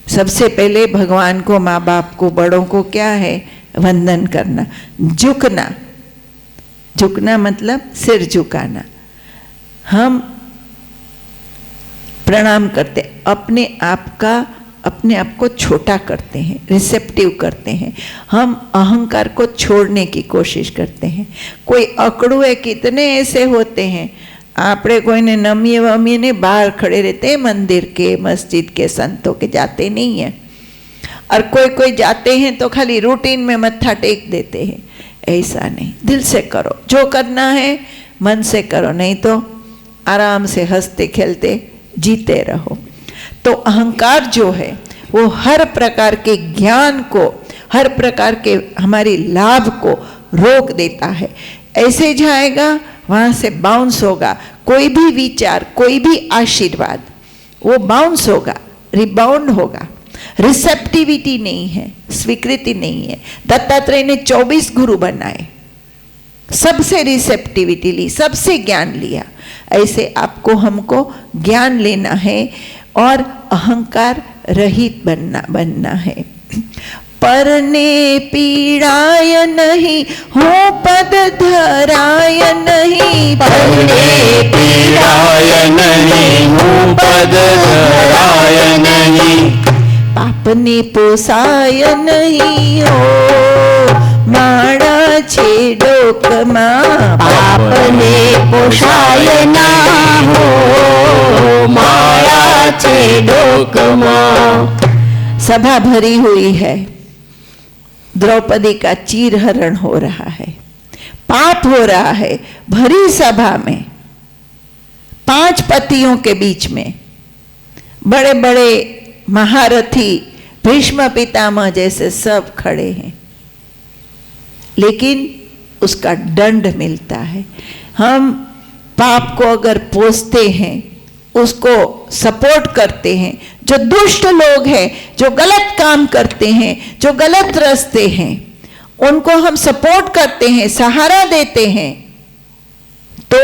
सबसे पहले भगवान को, माँ बाप को, बड़ों को क्या है? वंदन करना, झुकना। झुकना मतलब सिर झुकाना। हम प्रणाम करते, अपने आप को छोटा करते हैं, रिसेप्टिव करते हैं। हम अहंकार को छोड़ने की कोशिश करते हैं। कोई अकड़ू है, कितने ऐसे होते हैं। आपने कोई ने नमीए वमीए ने बाहर खड़े रहते हैं, मंदिर के, मस्जिद के, संतों के, जाते नहीं हैं। और कोई जाते हैं तो खाली रूटीन में मत्था टेक देते हैं। ऐसा नहीं, दिल से करो, जो करना है मन से करो, नहीं तो आराम से हंसते खेलते जीते रहो। तो अहंकार जो है वो हर प्रकार के ज्ञान को, हर प्रकार के हमारी लाभ को रोक देता है। ऐसे जाएगा, वहाँ से बाउंस होगा। कोई भी विचार, कोई भी आशीर्वाद वो बाउंस होगा, रिबाउंड होगा। रिसेप्टिविटी नहीं है, स्वीकृति नहीं है। दत्तात्रेय ने 24 गुरु बनाए, सबसे रिसेप्टिविटी ली, सबसे ज्ञान लिया। ऐसे आपको हमको ज्ञान लेना है और अहंकार रहित बनना है। परने पीड़ाय नहीं हो पद धराय नहीं परने पीड़ाय नहीं हो पद धराय नहीं पाप પાપને પોસાય નહીં હો, માળા છે ડોકમાં. પાપને પોષાય ના હો, माया छे डोकमा. सभा भरी हुई है, द्रौपदी का चीरहरण हो रहा है, पाप हो रहा है भरी सभा में, 5 पतियों के बीच में बड़े बड़े महारथी भीष्म पितामह जैसे सब खड़े हैं, लेकिन उसका दंड मिलता है. हम पाप को अगर पोसते हैं, उसको सपोर्ट करते हैं, जो दुष्ट लोग हैं, जो गलत काम करते हैं, जो गलत रास्ते हैं, उनको हम सपोर्ट करते हैं, सहारा देते हैं, तो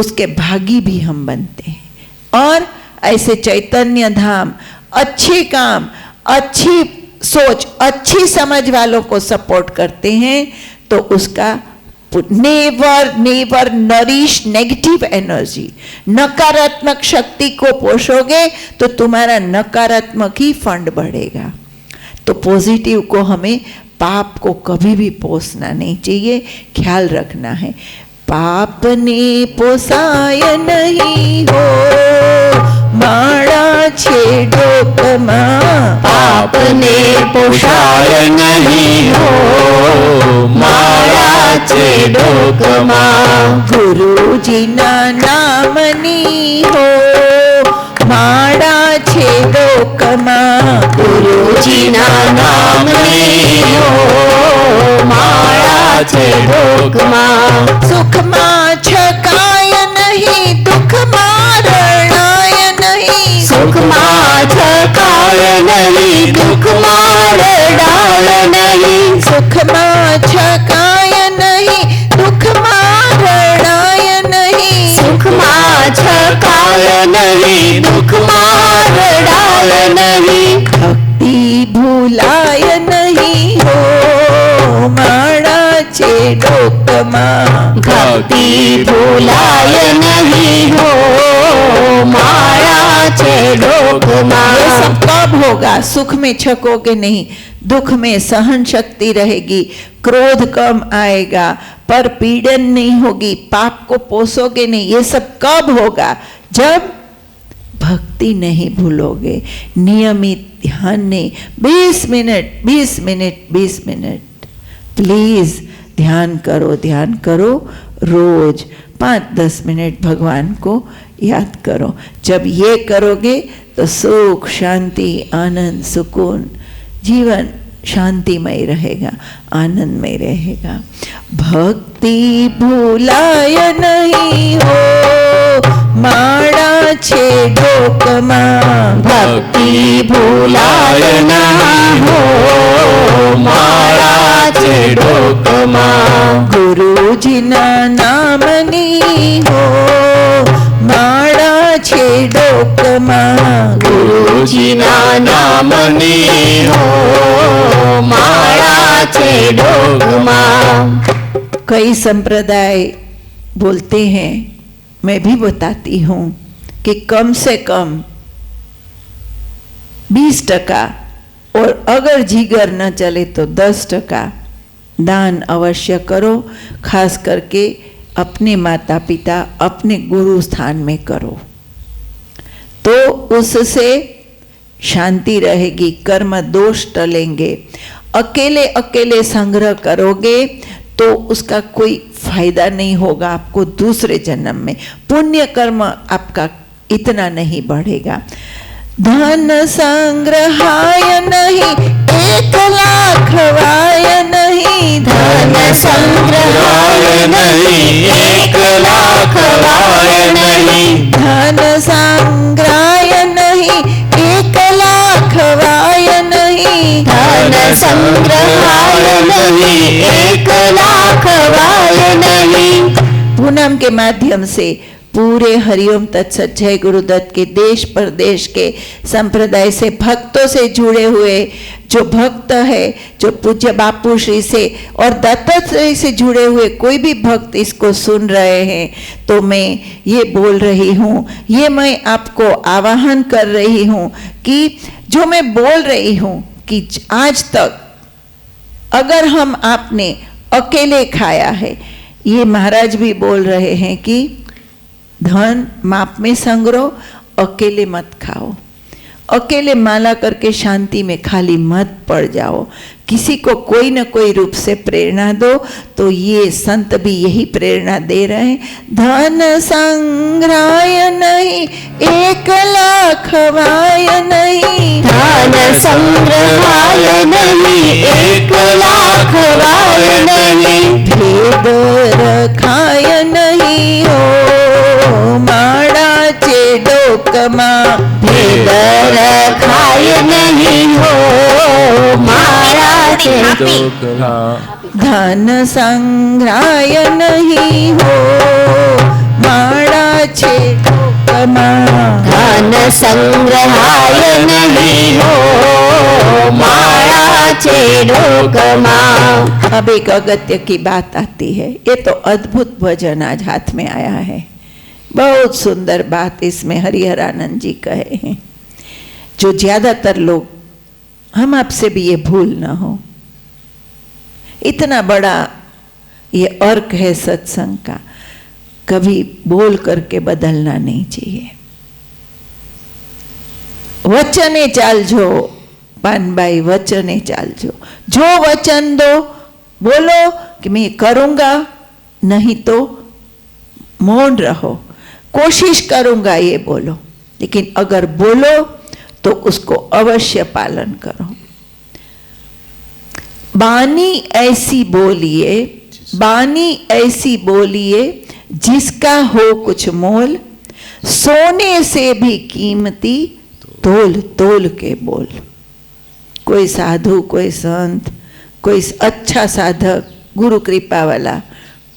उसके भागी भी हम बनते हैं. और ऐसे चैतन्य धाम अच्छे काम, अच्छी सोच, अच्छी समझ वालों को सपोर्ट करते हैं, तो उसका never never nourish negative energy. नकारात्मक शक्ति को पोषोगे तो तुम्हारा नकारात्मक ही फंड बढ़ेगा. तो पॉजिटिव को हमें, पाप को कभी भी पोसना नहीं चाहिए, ख्याल रखना है. पाप ने पोसाय नहीं हो, माड़ा छे डोकમાં. पाप ने पोषाय नहीं हो, माया छे डोकमा. गुरुजीना नामनी हो, माड़ा छे डोकમાં. गुरुजीना नामनी हो, माया छे डोकमा. सुखમાં છકાય નહીં, દુઃખમાં રણાય નહીં. सुखमा छकाय नहीं, दुखमा रडाय नहीं. સુખમાં છકાય નહીં, દુઃખમાં રણાય નહીં. सुखमा छकाय नहीं, दुखमा रडाय नहीं. ભક્તિ ભૂલાય નહીં હો, માળા છે ડોકમાં. भक्ति भूलाय नहीं हो, माया छे डोकमा. ये सब कब होगा? सुख में छकोगे नहीं, दुख में सहन शक्ति रहेगी, क्रोध कम आएगा, पर पीड़न नहीं होगी, पाप को पोसोगे नहीं. ये सब कब होगा? जब भक्ति नहीं भूलोगे, नियमित ध्यान नहीं. 20 मिनट 20 मिनट 20 मिनट प्लीज ध्यान करो, ध्यान करो. रोज 5-10 मिनट भगवान को याद करो. जब ये करोगे तो सुख, शांति, आनंद, सुकून, जीवन शांतिमय रहेगा, आनंदमय रहेगा. भक्ति भूलाय नहीं हो, माड़ा छे डोकમાં. भक्ति भूलाय ना हो, माया छे डोकमा. गुरुजीना नामनी हो, माड़ा छे डोकમાં. गुरुजीना नामनी हो, माया छे डोकमा. कई संप्रदाय बोलते हैं, मैं भी बताती हूँ कि कम से कम 20% और अगर जिगर न चले तो 10% दान अवश्य करो. खास करके अपने माता पिता, अपने गुरु स्थान में करो, तो उससे शांति रहेगी, कर्म दोष टलेंगे. अकेले अकेले संग्रह करोगे तो उसका कोई फायदा नहीं होगा आपको दूसरे जन्म में. पुण्य कर्म आपका इतना नहीं बढ़ेगा. धन संग्रहाय नहीं, 1 लाख वाय नहीं. धन संग्रहाय नहीं, 1 लाख वाय नहीं. धन संग्रहाय नहीं, 1 लाख वाय नहीं. धन संग्रहाय नहीं, 1 लाख वाय नहीं. पूनम के माध्यम से पूरे हरिओम तत्सत जय गुरुदत्त के देश प्रदेश के संप्रदाय से, भक्तों से जुड़े हुए जो भक्त है, जो पूज्य बापू श्री से और दत्तात्रेय से जुड़े हुए कोई भी भक्त इसको सुन रहे हैं, तो मैं ये बोल रही हूँ, ये मैं आपको आवाहन कर रही हूँ कि जो मैं बोल रही हूं कि आज तक अगर हम आपने अकेले खाया है, ये महाराज भी बोल रहे हैं कि धन माप में संग्रह, अकेले मत खाओ, अकेले माला करके शांति में खाली मत पड़ जाओ, किसी को कोई न कोई रूप से प्रेरणा दो। तो ये संत भी यही प्रेरणा दे रहे हैं, धन संग्रहाय नहीं, 1 लाख वाय नहीं, धन संग्रहाय नहीं, 1 लाख वाय नहीं, भेद रखाय नहीं हो माळाचे डोकमा, भेद रखाय नहीं हो माळाचे धन संग्रहाय नहीं हो माळाचे डोकमा, धन संग्रहाय नहीं हो माळाचे डोकमा। अब एक अगत्य की बात आती है, ये तो अद्भुत भजन आज हाथ में आया है, बहुत सुंदर बात इसमें हरिहरानंद जी कहे हैं, जो ज्यादातर लोग, हम आपसे भी ये भूल ना हो, इतना बड़ा ये अर्क है सत्संग का, कभी बोल करके बदलना नहीं चाहिए। वचने चालजो पानबाई, वचने चालजो, जो वचन दो बोलो कि मैं करूंगा, नहीं तो मौन रहो, कोशिश करूंगा ये बोलो, लेकिन अगर बोलो तो उसको अवश्य पालन करो। बानी ऐसी बोलिए, बानी ऐसी बोलिए जिसका हो कुछ मोल, सोने से भी कीमती तोल तोल के बोल। कोई साधु, कोई संत, कोई अच्छा साधक, गुरु कृपा वाला,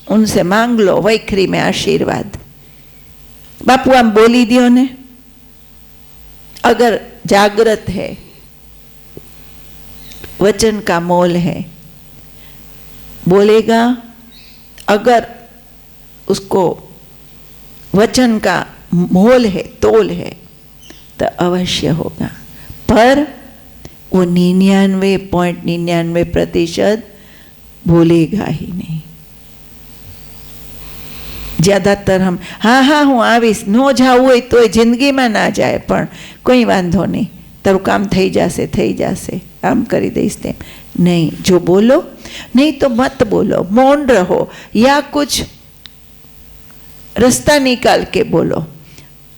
उनसे मांग लो वैखरी में आशीर्वाद, बापू आम बोली दियो ने, अगर जागृत है, वचन का मोल है, बोलेगा, अगर उसको वचन का मोल है, तोल है, तो अवश्य होगा। पर वो 99.99% बोलेगा ही नहीं। ज्यादातर हम हाँ हाँ हूँ आवीश, नो जाવું હોય તો જિંદગીમાં ના જાય, પણ કોઈ વાંધો નહીં, તારું કામ થઈ જશે, આમ કરી દઈશ તેમ नहीं। जो बोलो, नहीं तो मत बोलो, मौन रहो, या कुछ रास्ता निकाल के बोलो,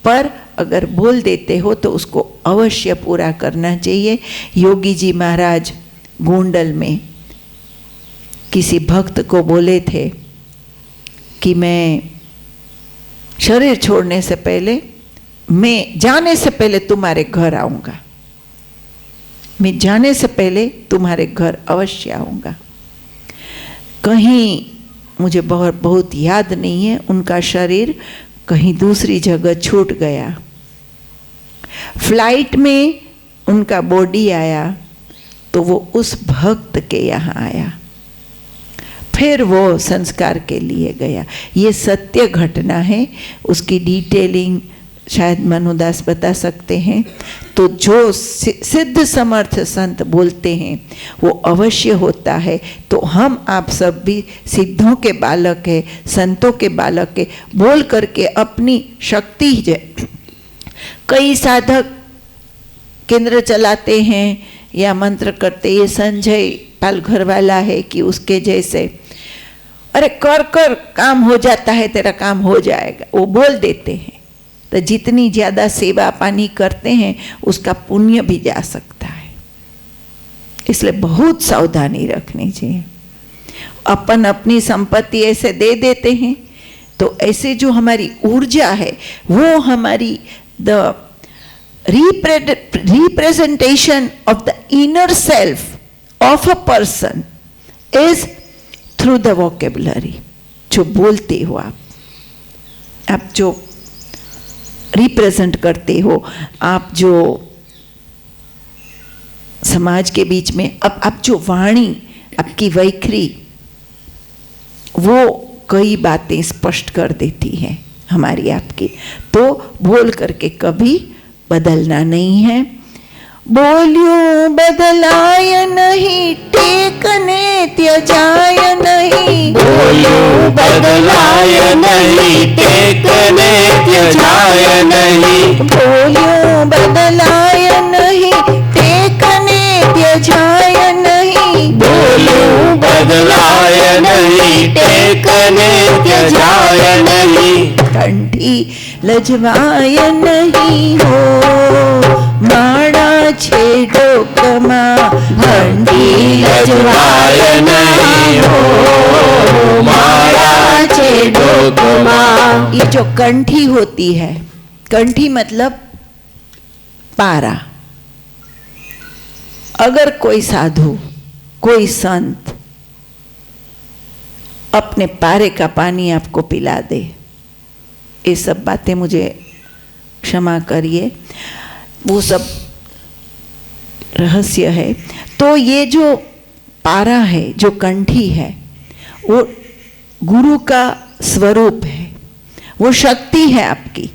पर अगर बोल देते हो तो उसको अवश्य पूरा करना चाहिए। योगी जी महाराज गोंडल में किसी भक्त को बोले थे कि मैं शरीर छोड़ने से पहले, मैं जाने से पहले तुम्हारे घर आऊँगा, मैं जाने से पहले तुम्हारे घर अवश्य आऊँगा। कहीं मुझे बहुत याद नहीं है, उनका शरीर कहीं दूसरी जगह छूट गया, फ्लाइट में उनका बॉडी आया तो वो उस भक्त के यहाँ आया, फिर वो संस्कार के लिए गया। ये सत्य घटना है, उसकी डिटेलिंग शायद मनुदास बता सकते हैं। तो जो सिद्ध समर्थ संत बोलते हैं वो अवश्य होता है। तो हम आप सब भी सिद्धों के बालक है, संतों के बालक है, बोल करके अपनी शक्ति है। कई साधक केंद्र चलाते हैं या मंत्र करते, ये संजय पालघर वाला है कि उसके जैसे, अरे कर कर काम हो जाता है, तेरा काम हो जाएगा, वो बोल देते हैं। तो जितनी ज़्यादा सेवा पानी करते हैं उसका पुण्य भी जा सकता है, इसलिए बहुत सावधानी रखनी चाहिए। अपन अपनी संपत्ति ऐसे दे देते हैं तो ऐसे जो हमारी ऊर्जा है वो हमारी the representation of the inner self of a person is through the vocabulary। जो बोलते हो आप जो रिप्रेजेंट करते हो, आप जो समाज के बीच में आप जो वाणी, आपकी वैखरी, वो कई बातें स्पष्ट कर देती है हमारी आपकी। तो बोल करके कभी बदलना नहीं है। बोल्यूं बदलाय नहीं, टेकने त्यजाय नहीं। बोल्यूं बदलाय नहीं, टेकने त्यजाय नहीं। बोल्यूं बदलाय नहीं, टेकने त्यजाय नहीं। बोल्यूं बदलाय नहीं, टेकने त्यजाय नहीं। कंठी लजवाय नहीं हो, माड़ा छेड़ो कमा। कंठी लजवाय नहीं हो, माड़ा छेड़ो कमा। ये जो कंठी होती है, कंठी मतलब पारा। अगर कोई साधु, कोई संत अपने पारे का पानी आपको पिला दे, ये सब बातें मुझे क्षमा करिए, वो सब रहस्य है। तो ये जो पारा है, जो कंठी है, वो गुरु का स्वरूप है, वो शक्ति है आपकी।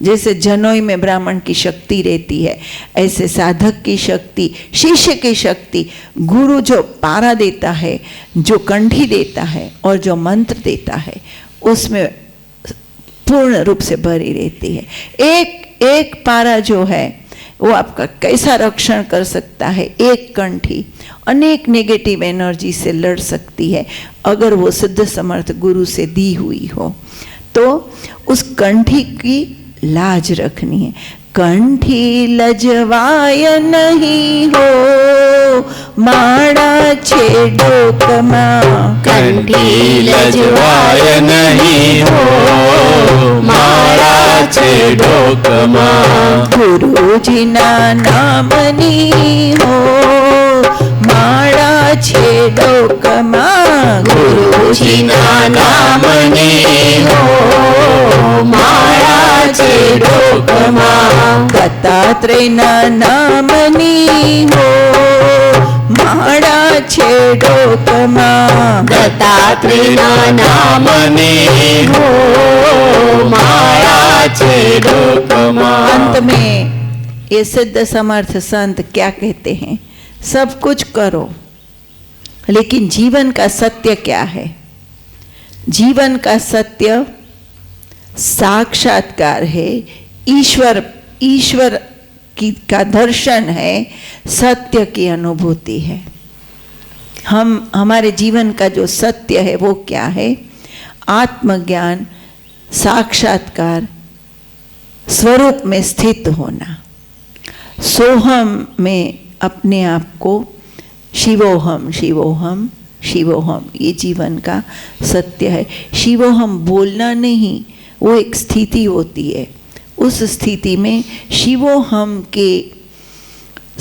जैसे जनोई में ब्राह्मण की शक्ति रहती है, ऐसे साधक की शक्ति, शिष्य की शक्ति, गुरु जो पारा देता है, जो कंठी देता है और जो मंत्र देता है, उसमें पूर्ण रूप से भरी रहती है। एक एक पारा जो है वो आपका कैसा रक्षण कर सकता है। एक कंठी अनेक नेगेटिव एनर्जी से लड़ सकती है अगर वो सिद्ध समर्थ गुरु से दी हुई हो। तो उस कंठी की लाज रखनी है। कंठी लजवाय नहीं हो, माड़ा छेड़ो कमा। कंठी लजवाय नहीं हो, माड़ा छेड़ो कमा। गुरु जी ना नामनी हो, माड़ा छेड़ो कमा। गुरु जी ना नामनी हो, माड़ा छेड़ो कमा। दत्तात्रेय ना नामनी हो, माड़ा छेड़ो कमा। दत्तात्रेय ना नामनी हो, माड़ा छेड़ो कमा। अंत में ये सिद्ध समर्थ संत क्या कहते हैं? सब कुछ करो, लेकिन जीवन का सत्य क्या है? जीवन का सत्य साक्षात्कार है, ईश्वर का दर्शन है, सत्य की अनुभूति है। हमारे जीवन का जो सत्य है वो क्या है? आत्मज्ञान, साक्षात्कार, स्वरूप में स्थित होना, सोहम में अपने आप को शिवोहम शिवोहम शिवोहम, ये जीवन का सत्य है। शिवोहम बोलना नहीं, वो एक स्थिति होती है। उस स्थिति में शिवोहम के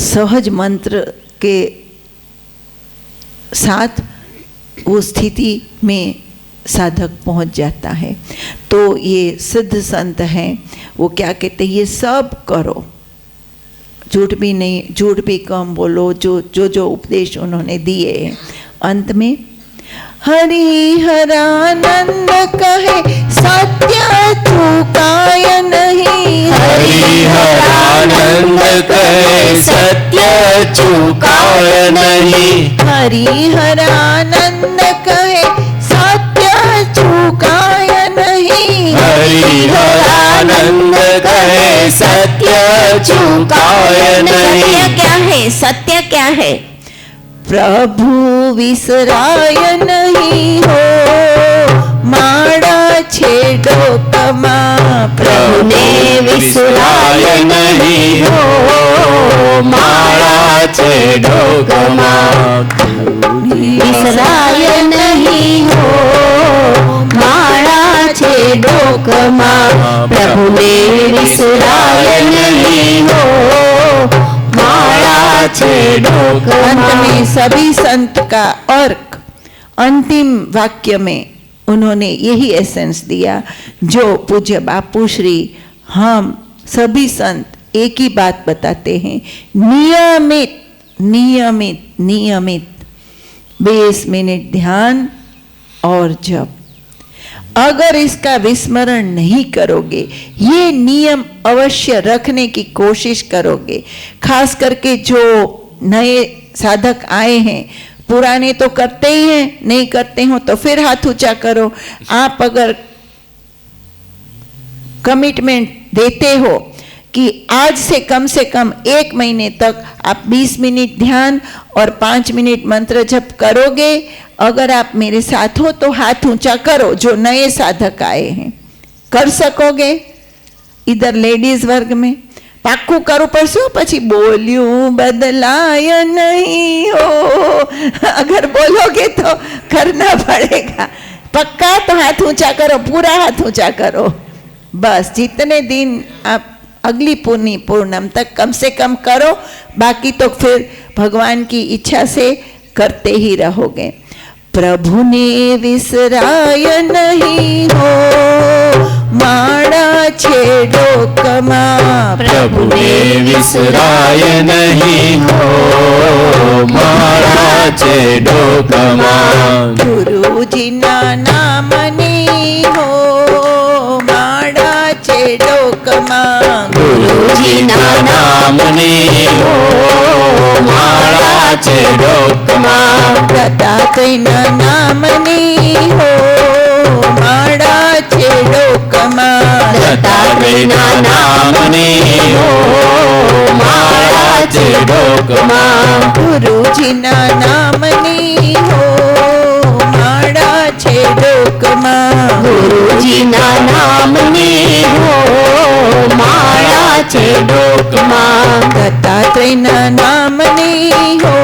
सहज मंत्र के साथ वो स्थिति में साधक पहुंच जाता है। तो ये सिद्ध संत हैं, वो क्या कहते हैं? ये सब करो, झूठ भी नहीं, झूठ भी कम बोलो, जो उपदेश उन्होंने दिए हैं। अंत में हरि हरानंद कहे, सत्य चूकाय नहीं। हरि हरानंद कहे, सत्य चूकाय नहीं। हरि हरानंद कहे, सत्य चूकाय नहीं। हरि हरानंद कहे, सत्य चूकाय नहीं। सत्य क्या है? सत्य क्या है? प्रभु विसराय नहीं हो, माड़ा छेड़ो कमा। प्रभु ने विसराय नहीं हो, माड़ा छेड़ो कमा। विसराय नहीं हो, माड़ा छेड़ो कमा। प्रभु ने विसराय नहीं हो, माड़ा छेड़ो कमा। अंत में सभी संत का अर्क अंतिम वाक्य में उन्होंने यही एसेंस दिया जो पूज्य बापू श्री हम सभी संत एक ही बात बताते हैं। नियमित नियमित नियमित 20 मिनट ध्यान और जप। अगर इसका विस्मरण नहीं करोगे, ये नियम अवश्य रखने की कोशिश करोगे, खास करके जो नए साधक आए हैं, पुराने तो करते ही हैं, नहीं करते हो तो फिर हाथ ऊंचा करो। आप अगर कमिटमेंट देते हो कि आज से कम 1 महीने तक आप 20 मिनट ध्यान और 5 मिनट मंत्र जप करोगे, अगर आप मेरे साथ हो तो हाथ ऊंचा करो। जो नए साधक आए हैं कर सकोगे? इधर लेडीज वर्ग में पाक्कू करो પડશે, પછી બોલ્યું बदलाया नहीं हो, अगर बोलोगे तो करना पड़ेगा। पक्का? तो हाथ ऊंचा करो, पूरा हाथ ऊंचा करो। बस जितने दिन आप अगली पूर्णम तक कम से कम करो, बाकी तो फिर भगवान की इच्छा से करते ही रहोगे। प्रभु ने विसराय नहीं हो, माड़ा छेड़ो कमा। प्रभु ने विसराय नहीं हो, माड़ा छेड़ो कमा। गुरु जी ना नाम नहीं हो, माड़ा छेड़ो कमा। गुरु जी ना नाम नहीं हो, माड़ा छेड़ो कमा। दत्तात्रेय ना नाम नहीं हो, माड़ा छेड़ो कमा। दत्तात्रेय ना नाम नहीं हो, माड़ा छेड़ो कमा। गुरु जी ना नाम नहीं हो, माड़ा छेड़ो कमा। गुरु जी ना नाम नहीं हो, माड़ा छेड़ो कमा। दत्तात्रेय ना नाम नहीं हो,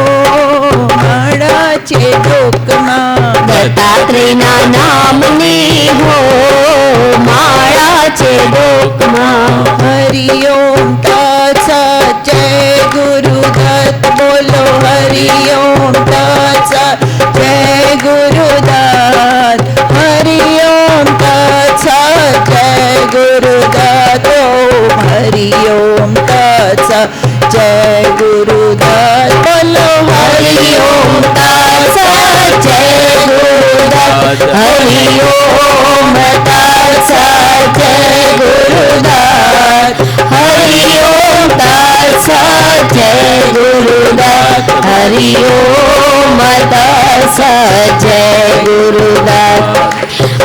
माड़ा छेड़ो कमा। दत्तात्रेय ना नाम नहीं हो, माड़ा छेड़ो कमा। हरि ओम तत्सत्, जय गुरुदत्त। बोलो हरि ओम तत्सत्, जय गुरुदत्त। हरि ओम तत्सत्, जय गुरुदत्त। ओम हरि ओम तत्सत्, जय गुरुदत्त। बोलो हरि ओम तत्सत्, जय गुरुदत्त। हरि ओम तत्सत्, जय गुरुदत्त। हरि ओम तत्सत्, जय गुरुदत्त। हरि ओम तत्सत्, जय गुरुदत्त।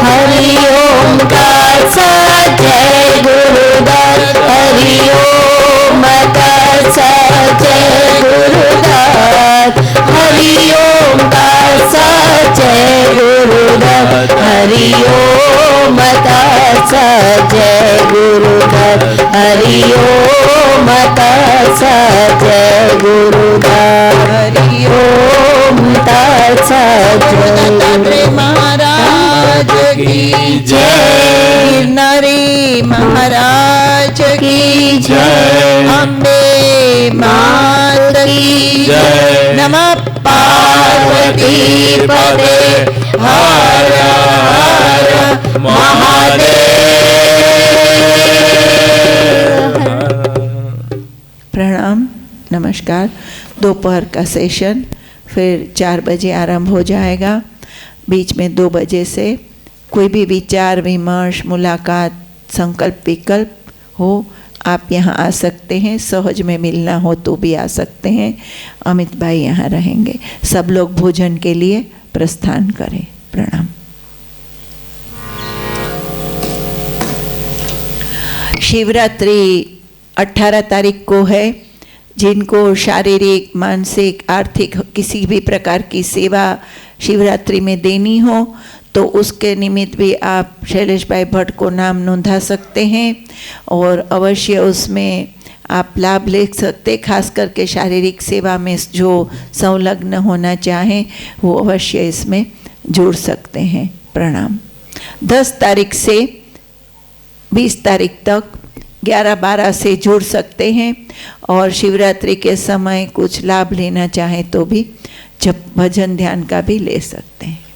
हरि ओम तत्सत्, जय गुरुदत्त। हरि ओम तत्सत्, जय गुरुदत्त। हरि ओम तत्सत्, जय गुरुदत्त। हरि ओम तत्सत्, जय गुरुदत्त। हरि ओम तत्सत्, जय गुरुदत्त। हरि ओम तत्सत्, जय महाराज की जय। नरी महाराज की जय। अम्बे मात की जय। नमः पार्वती पते, हर हर महादेव। प्रणाम, नमस्कार। दोपहर का सेशन फिर 4 बजे आरंभ हो जाएगा। बीच में 2 बजे से कोई भी विचार विमर्श, मुलाकात, संकल्प विकल्प हो, आप यहाँ आ सकते हैं। सहज में मिलना हो तो भी आ सकते हैं। अमित भाई यहाँ रहेंगे। सब लोग भोजन के लिए प्रस्थान करें। प्रणाम। शिवरात्रि 18 तारीख को है। जिनको शारीरिक, मानसिक, आर्थिक किसी भी प्रकार की सेवा शिवरात्रि में देनी हो तो उसके निमित्त भी आप शैलेश भाई भट्ट को नाम नोंधा सकते हैं और अवश्य उसमें आप लाभ ले सकते। खास करके शारीरिक सेवा में जो संलग्न होना चाहें वो अवश्य इसमें जुड़ सकते हैं। प्रणाम। 10 तारीख से 20 तारीख तक 11-12 से जुड़ सकते हैं और शिवरात्रि के समय कुछ लाभ लेना चाहें तो भी जब भजन ध्यान का भी ले सकते हैं।